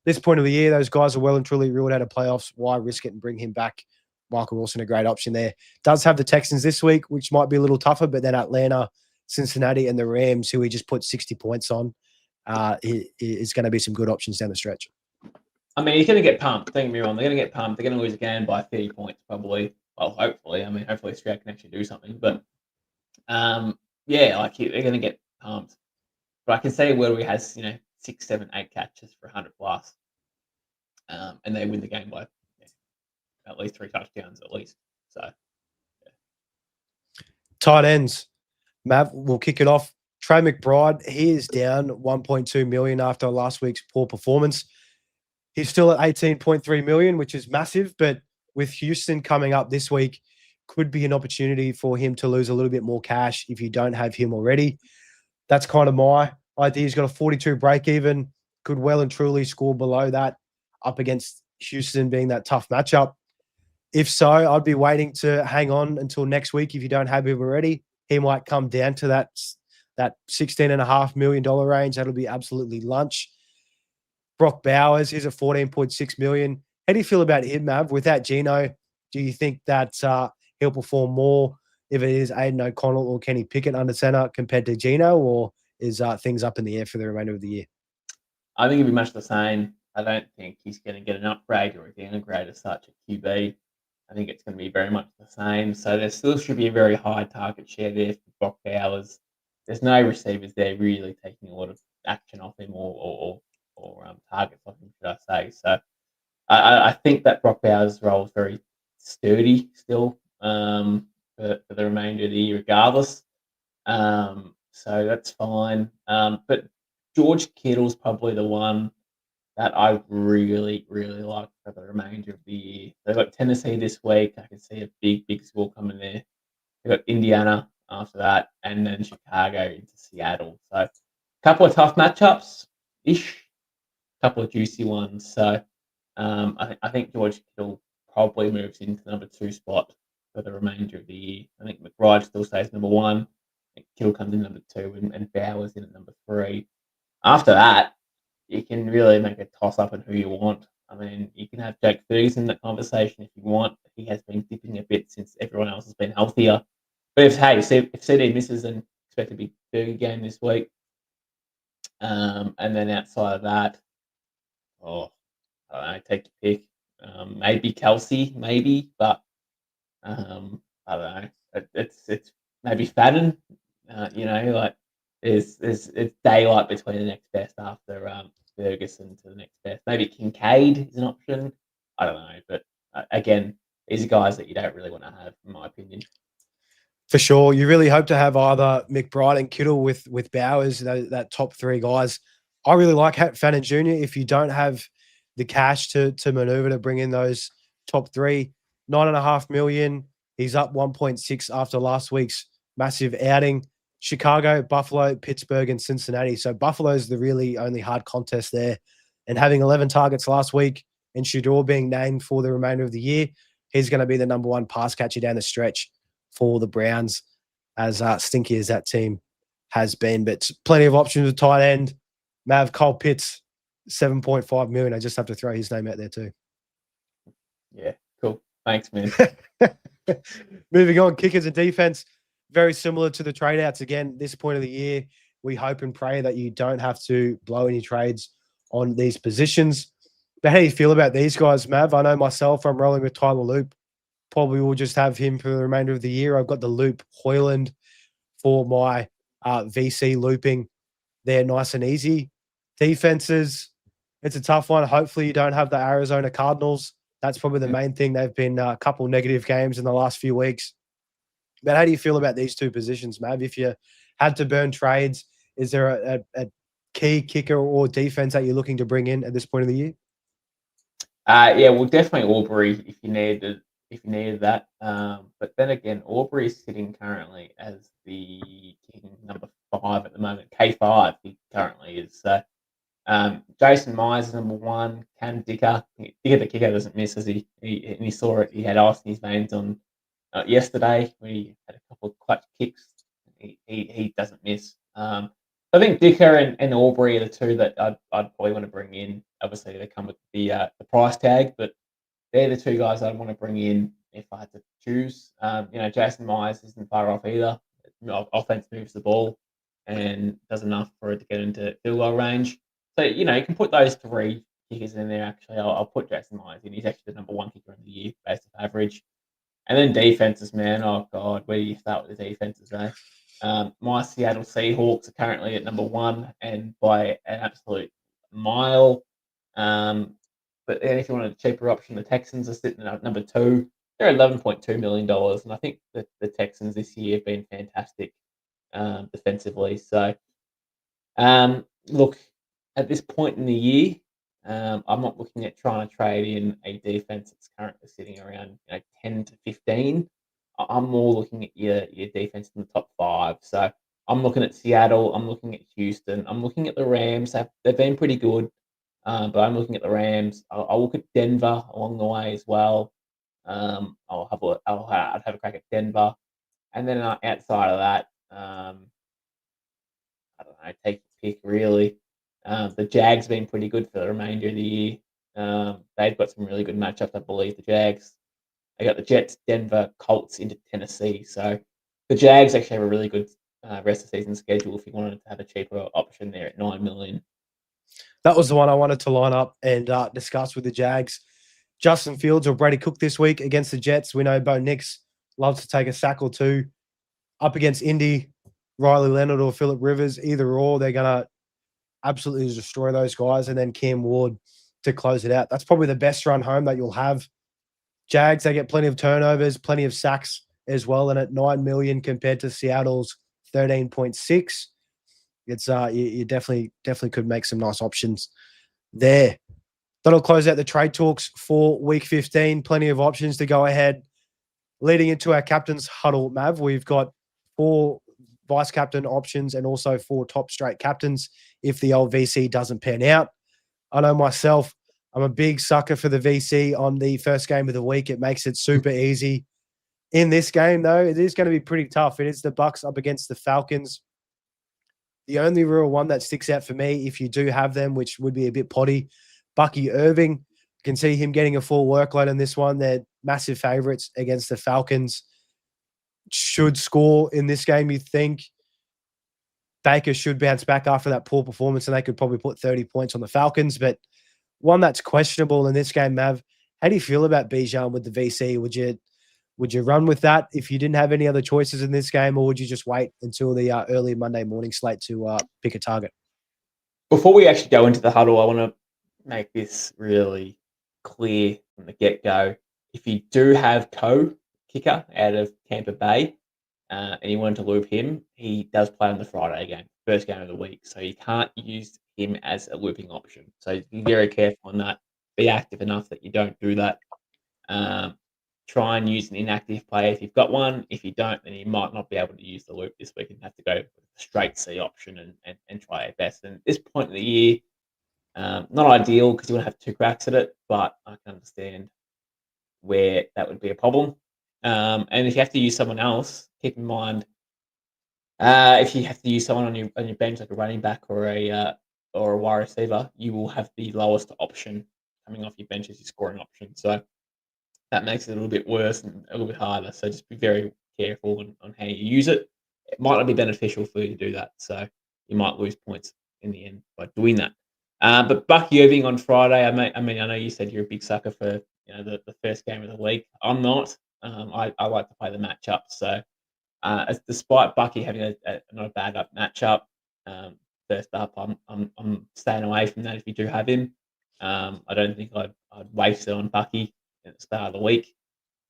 this point of the year, those guys are well and truly ruled out of playoffs. Why risk it and bring him back? Michael Wilson, a great option there. Does have the Texans this week, which might be a little tougher, but then Atlanta, Cincinnati, and the Rams, who he just put 60 points on, is going to be some good options down the stretch. I mean, he's going to get pumped. Don't get me wrong. They're going to get pumped. They're going to lose again by 30 points, probably. Well, hopefully. I mean, hopefully Stroud can actually do something. But, yeah, like they're going to get pumped. But I can see where he has, 6, 7, 8 catches for 100 plus. And they win the game by at least 3 touchdowns at least. So, yeah. Tight ends. Mav, we'll kick it off. Trey McBride, he is down 1.2 million after last week's poor performance. He's still at 18.3 million, which is massive, but with Houston coming up this week, could be an opportunity for him to lose a little bit more cash if you don't have him already. That's kind of my idea. He's got a 42 break even, could well and truly score below that up against Houston being that tough matchup. If so, I'd be waiting to hang on until next week if you don't have him already. He might come down to that $16.5 million range. That'll be absolutely lunch. Brock Bowers, he's at 14.6 million. How do you feel about him, Mav? Without Geno, do you think that he'll perform more if it is Aiden O'Connell or Kenny Pickett under center compared to Geno, or is things up in the air for the remainder of the year? I think it'll be much the same. I don't think he's going to get an upgrade or a downgrade as such at QB. I think it's going to be very much the same. So there still should be a very high target share there for Brock Bowers. There's no receivers there really taking a lot of action off him or targets off him, should I say. So I think that Brock Bowers' role is very sturdy still for the remainder of the year regardless. So that's fine. But George Kittle's probably the one that I really, really like for the remainder of the year. They've got Tennessee this week. I can see a big score coming there. They've got Indiana after that, and then Chicago into Seattle. So a couple of tough matchups-ish, a couple of juicy ones. So I think George Kittle probably moves into the number 2 spot for the remainder of the year. I think McBride still stays number 1. I think Kittle comes in number 2 and Bowers in at number 3. After that, you can really make a toss-up on who you want. I mean, you can have Jake Ferguson in that conversation if you want. He has been dipping a bit since everyone else has been healthier. But if CD misses, then expect a big Fergie game this week. And then outside of that, I don't know, take your pick. Maybe Kelsey, but I don't know. It's maybe Fadden. it's daylight between the next best after Ferguson to the next best. Maybe Kincaid is an option. I don't know, but again, these are guys that you don't really want to have, in my opinion. For sure. You really hope to have either McBride and Kittle with Bowers, that top three guys. I really like Fannin Jr. If you don't have the cash to maneuver to bring in those top three, $9.5 million. He's up 1.6 after last week's massive outing. Chicago, Buffalo, Pittsburgh, and Cincinnati. So Buffalo's the really only hard contest there. And having 11 targets last week and Shador being named for the remainder of the year, he's going to be the number one pass catcher down the stretch for the Browns, as stinky as that team has been. But plenty of options with tight end. Mav, Cole Pitts, 7.5 million. I just have to throw his name out there too. Yeah, cool. Thanks, man. Moving on, kickers and defense, very similar to the trade outs. Again, this point of the year, we hope and pray that you don't have to blow any trades on these positions. But how do you feel about these guys, Mav? I know myself, I'm rolling with Tyler Loop. Probably will just have him for the remainder of the year. I've got the Loop Hoyland for my VC looping. They're nice and easy. Defenses, it's a tough one. Hopefully you don't have the Arizona Cardinals. That's probably the main thing. They've been a couple negative games in the last few weeks. But how do you feel about these two positions, Mav? If you had to burn trades, is there a key kicker or defense that you're looking to bring in at this point of the year? Yeah, well, definitely Aubrey if you needed that. But then again, Aubrey is sitting currently as the number 5 at the moment. K5 he currently is. So Jason Myers is number 1. Cam Dicker. Dicker the kicker doesn't miss, as he saw it. He had ice in his veins on yesterday. We had a couple of clutch kicks. He doesn't miss. I think Dicker and Aubrey are the two that I'd probably want to bring in. Obviously, they come with the price tag, but they're the two guys I'd want to bring in if I had to choose. Jason Myers isn't far off either. Offense moves the ball and does enough for it to get into field goal range. So, you can put those 3 kickers in there, actually. I'll put Jason Myers in. He's actually the number 1 kicker in the year based off average. And then defenses, man. Oh, God, where do you start with the defenses, eh? My Seattle Seahawks are currently at number 1 and by an absolute mile. But if you want a cheaper option, the Texans are sitting at number 2. They're $11.2 million. And I think that the Texans this year have been fantastic defensively. So, look, at this point in the year, I'm not looking at trying to trade in a defense that's currently sitting around 10 to 15. I'm more looking at your defense in the top 5. So I'm looking at Seattle. I'm looking at Houston. I'm looking at the Rams. They've been pretty good, but I'm looking at the Rams. I'll look at Denver along the way as well. I'd have a crack at Denver, and then outside of that, I don't know. Take your pick, really. The Jags have been pretty good for the remainder of the year. They've got some really good matchups, I believe. The Jags. They got the Jets, Denver, Colts into Tennessee. So the Jags actually have a really good rest of the season schedule if you wanted to have a cheaper option there at $9 million. That was the one I wanted to line up and discuss with the Jags. Justin Fields or Brady Cook this week against the Jets. We know Bo Nix loves to take a sack or two. Up against Indy, Riley Leonard or Phillip Rivers, either or, they're going to absolutely destroy those guys. And then Cam Ward to close it out. That's probably the best run home that you'll have. Jags, they get plenty of turnovers, plenty of sacks as well. And at $9 million compared to Seattle's 13.6, it's you definitely could make some nice options there. That'll close out the trade talks for week 15. Plenty of options to go ahead. Leading into our captain's huddle, Mav, we've got 4 vice captain options and also 4 top straight captains if the old VC doesn't pan out. I know myself, I'm a big sucker for the VC on the first game of the week. It makes it super easy. In this game, though, it is going to be pretty tough. It is the Bucs up against the Falcons. The only real one that sticks out for me, if you do have them, which would be a bit potty, Bucky Irving. You can see him getting a full workload in this one. They're massive favorites against the Falcons. Should score in this game, you think. Baker should bounce back after that poor performance, and they could probably put 30 points on the Falcons. But one that's questionable in this game, Mav, how do you feel about Bijan with the VC? Would you Would you run with that if you didn't have any other choices in this game, or would you just wait until the early Monday morning slate to pick a target? Before we actually go into the huddle, I want to make this really clear from the get-go. If you do have kicker out of Tampa Bay, and you want to loop him, he does play on the Friday game, first game of the week. So you can't use him as a looping option. So be very careful on that. Be active enough that you don't do that. Try and use an inactive player if you've got one. If you don't, then you might not be able to use the loop this week and have to go with the straight C option and try your best. And at this point in the year, not ideal because you want to have 2 cracks at it, but I can understand where that would be a problem. And if you have to use someone else, keep in mind if you have to use someone on your bench like a running back or a wide receiver, you will have the lowest option coming off your bench as your scoring option. So that makes it a little bit worse and a little bit harder. So just be very careful on how you use it. It might not be beneficial for you to do that. So you might lose points in the end by doing that. But Bucky Irving on Friday, I mean, I know you said you're a big sucker for the first game of the week. I'm not. I like to play the matchup. So despite Bucky having not a bad up matchup, first up, I'm staying away from that if you do have him. I don't think I'd waste it on Bucky at the start of the week.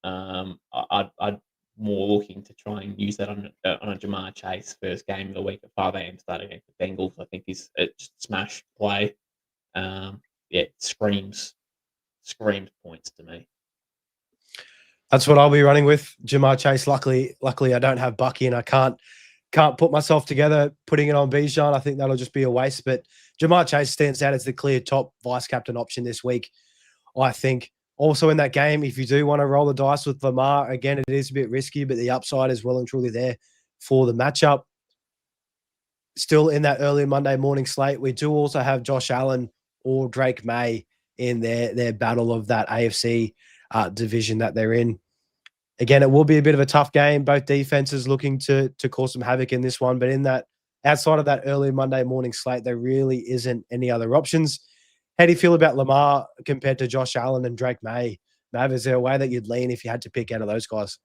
I'd more looking to try and use that on a Jamar Chase first game of the week at 5 a.m. start against the Bengals. I think is a smash play. It screams points to me. That's what I'll be running with, Jamar Chase. Luckily, I don't have Bucky, and I can't put myself together putting it on Bijan. I think that'll just be a waste. But Jamar Chase stands out as the clear top vice captain option this week, I think. Also in that game, if you do want to roll the dice with Lamar, again, it is a bit risky, but the upside is well and truly there for the matchup. Still in that early Monday morning slate, we do also have Josh Allen or Drake May in their battle of that AFC division that they're in. Again, it will be a bit of a tough game. Both defenses looking to cause some havoc in this one, but in that outside of that early Monday morning slate, there really isn't any other options. How do you feel about Lamar compared to Josh Allen and Drake May? Mav, is there a way that you'd lean if you had to pick out of those guys?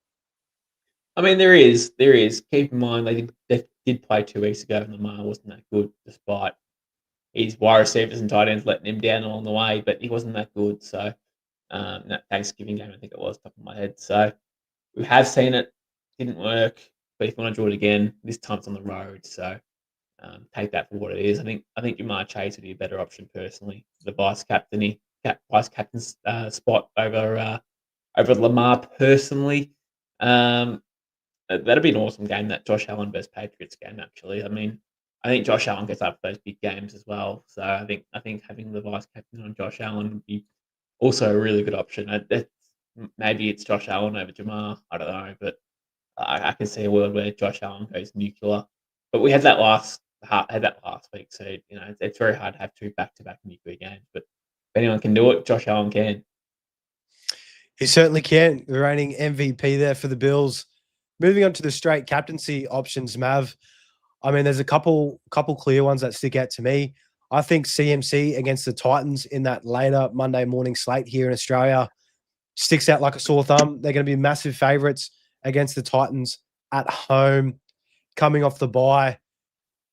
I mean, there is. Keep in mind they did play 2 weeks ago, and Lamar wasn't that good, despite his wide receivers and tight ends letting him down along the way. But he wasn't that good. So that Thanksgiving game, I think it was, top of my head. So we have seen it, didn't work. But if you want to do it again, this time it's on the road. So take that for what it is. I think Jamar Chase would be a better option personally. The vice captain's spot over Lamar personally. That'd be an awesome game, that Josh Allen versus Patriots game. Actually, I mean, I think Josh Allen gets up for those big games as well. So I think having the vice captain on Josh Allen would be also a really good option. Maybe it's Josh Allen over Jamar. I don't know, but I can see a world where Josh Allen goes nuclear. But we had that last week, so it's very hard to have 2 back-to-back nuclear games. But if anyone can do it, Josh Allen can. He certainly can. The reigning MVP there for the Bills. Moving on to the straight captaincy options, Mav. I mean, there's a couple clear ones that stick out to me. I think CMC against the Titans in that later Monday morning slate here in Australia sticks out like a sore thumb. They're going to be massive favourites against the Titans at home, coming off the bye.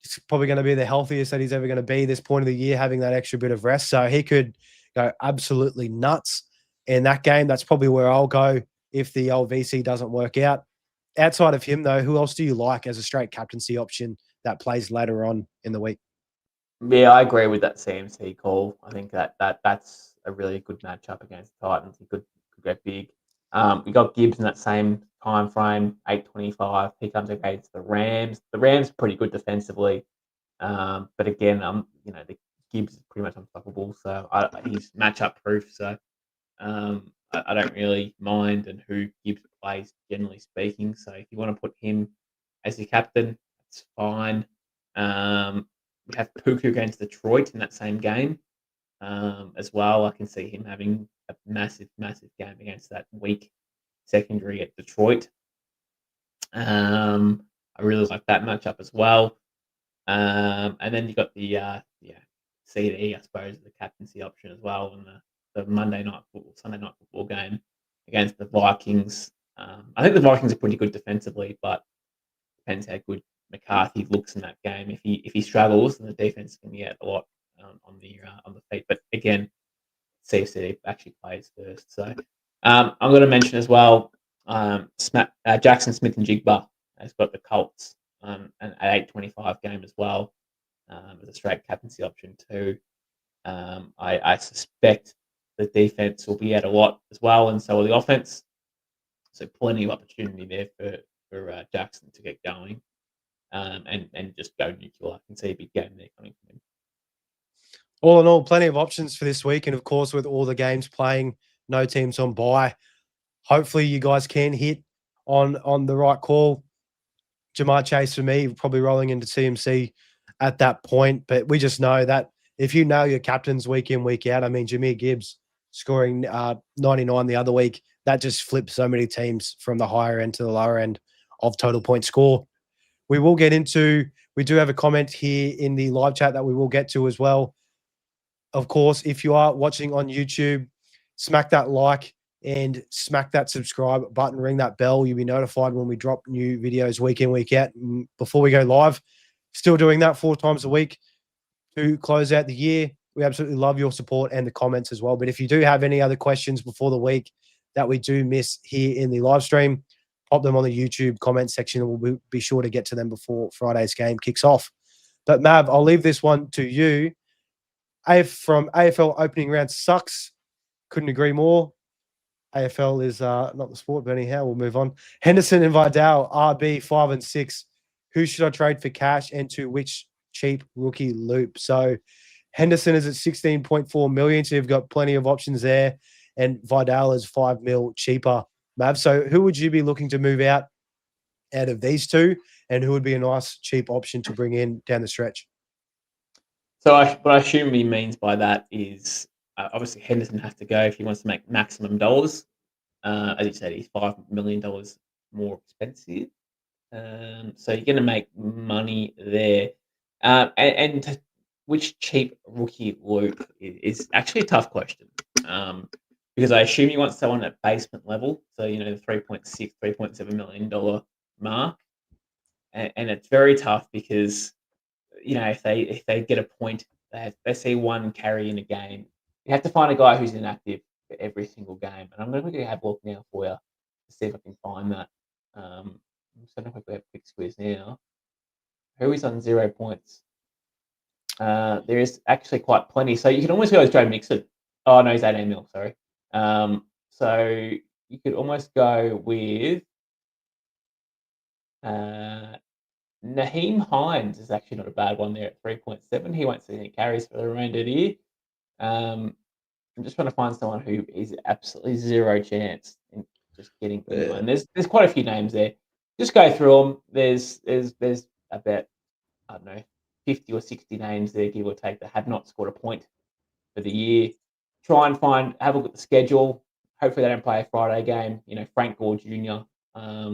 It's probably going to be the healthiest that he's ever going to be this point of the year, having that extra bit of rest. So he could go absolutely nuts in that game. That's probably where I'll go if the old VC doesn't work out. Outside of him, though, who else do you like as a straight captaincy option that plays later on in the week? Yeah, I agree with that CMC call. I think that's a really good matchup against the Titans. He could go big. We got Gibbs in that same time frame, 8:25. He comes against the Rams. The Rams are pretty good defensively, but again, the Gibbs is pretty much unstoppable. So he's matchup proof. So I don't really mind and who Gibbs plays, generally speaking. So if you want to put him as your captain, that's fine. We have Puku against Detroit in that same game as well. I can see him having a massive game against that weak secondary at Detroit. I really like that matchup as well. And then you got the CD, I suppose, the captaincy option as well, and the Sunday night football game against the Vikings. I think the Vikings are pretty good defensively, but depends how good McCarthy looks in that game. If he struggles, then the defense can get a lot on the feet. But again, see if he actually plays first. So I'm going to mention as well, Jackson Smith and Jigba has got the Colts and at 8.25 game as well as a straight captaincy option too. I suspect the defense will be out a lot as well, and so will the offense. So plenty of opportunity there for Jackson to get going and just go nuclear. I can see a big game there coming from him. All in all, plenty of options for this week. And of course, with all the games playing, no teams on bye. Hopefully you guys can hit on the right call. Jamar Chase for me, probably rolling into CMC at that point. But we just know that if you nail your captains week in, week out, I mean, Jahmyr Gibbs scoring 99 the other week, that just flips so many teams from the higher end to the lower end of total point score. We will get into, we do have a comment here in the live chat that we will get to as well. Of course, if you are watching on YouTube, smack that like and smack that subscribe button, ring that bell. You'll be notified when we drop new videos week in, week out. And before we go live, still doing that 4 times a week to close out the year. We absolutely love your support and the comments as well. But if you do have any other questions before the week that we do miss here in the live stream, pop them on the YouTube comment section and we'll be sure to get to them before Friday's game kicks off. But Mav, I'll leave this one to you. From AFL opening round sucks. Couldn't agree more. AFL is not the sport, but anyhow, we'll move on. Henderson and Vidal, RB 5 and 6. Who should I trade for cash and to which cheap rookie loop? So Henderson is at 16.4 million, so you've got plenty of options there. And Vidal is 5 mil cheaper, Mav. So who would you be looking to move out of these two? And who would be a nice cheap option to bring in down the stretch? So what I assume he means by that is obviously Henderson has to go if he wants to make maximum dollars. As you said, he's $5 million more expensive. So you're going to make money there. And which cheap rookie loop is actually a tough question. Because I assume you want someone at basement level. So, the $3.6, $3.7 million mark. And it's very tough because if they get a point, they see one carry in a game, you have to find a guy who's inactive for every single game. And I'm going to have a look now for you to see if I can find that. I'm just going to quickly have a quick squeeze now. Who is on 0 points? There is actually quite plenty. So you can almost go with Joe Mixon. Oh, no, he's 18 mil, sorry. So you could almost go with Naheem Hines is actually not a bad one there at 3.7. He won't see any carries for the remainder of the year. I'm just trying to find someone who is absolutely zero chance in just getting anyone. There's quite a few names there. Just go through them. There's about, I don't know, 50 or 60 names there, give or take, that have not scored a point for the year. Try and have a look at the schedule. Hopefully they don't play a Friday game. Frank Gore Jr.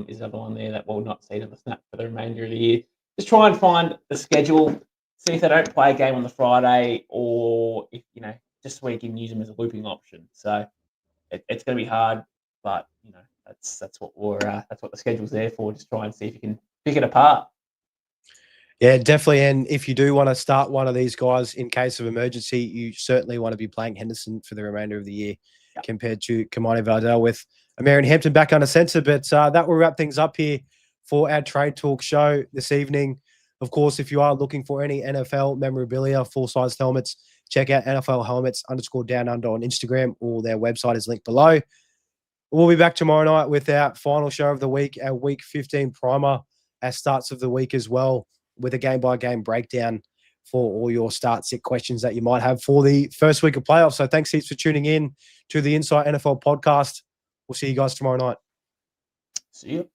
Is another one there that will not see another snap for the remainder of the year. Just try and find the schedule, see if they don't play a game on the Friday, or if just so you can use them as a looping option. So it's going to be hard, but that's what that's what the schedule's there for. Just try and see if you can pick it apart. Yeah, definitely. And if you do want to start one of these guys in case of emergency, you certainly want to be playing Henderson for the remainder of the year compared to Kamani Vidal with Marion Hampton back under centre. But that will wrap things up here for our Trade Talk show this evening. Of course, if you are looking for any NFL memorabilia, full-size helmets, check out NFL Helmets _down under on Instagram, or their website is linked below. We'll be back tomorrow night with our final show of the week, our Week 15 primer, our starts of the week as well, with a game-by-game breakdown for all your start-sit questions that you might have for the first week of playoffs. So thanks heaps for tuning in to the Insight NFL podcast. We'll see you guys tomorrow night. See you.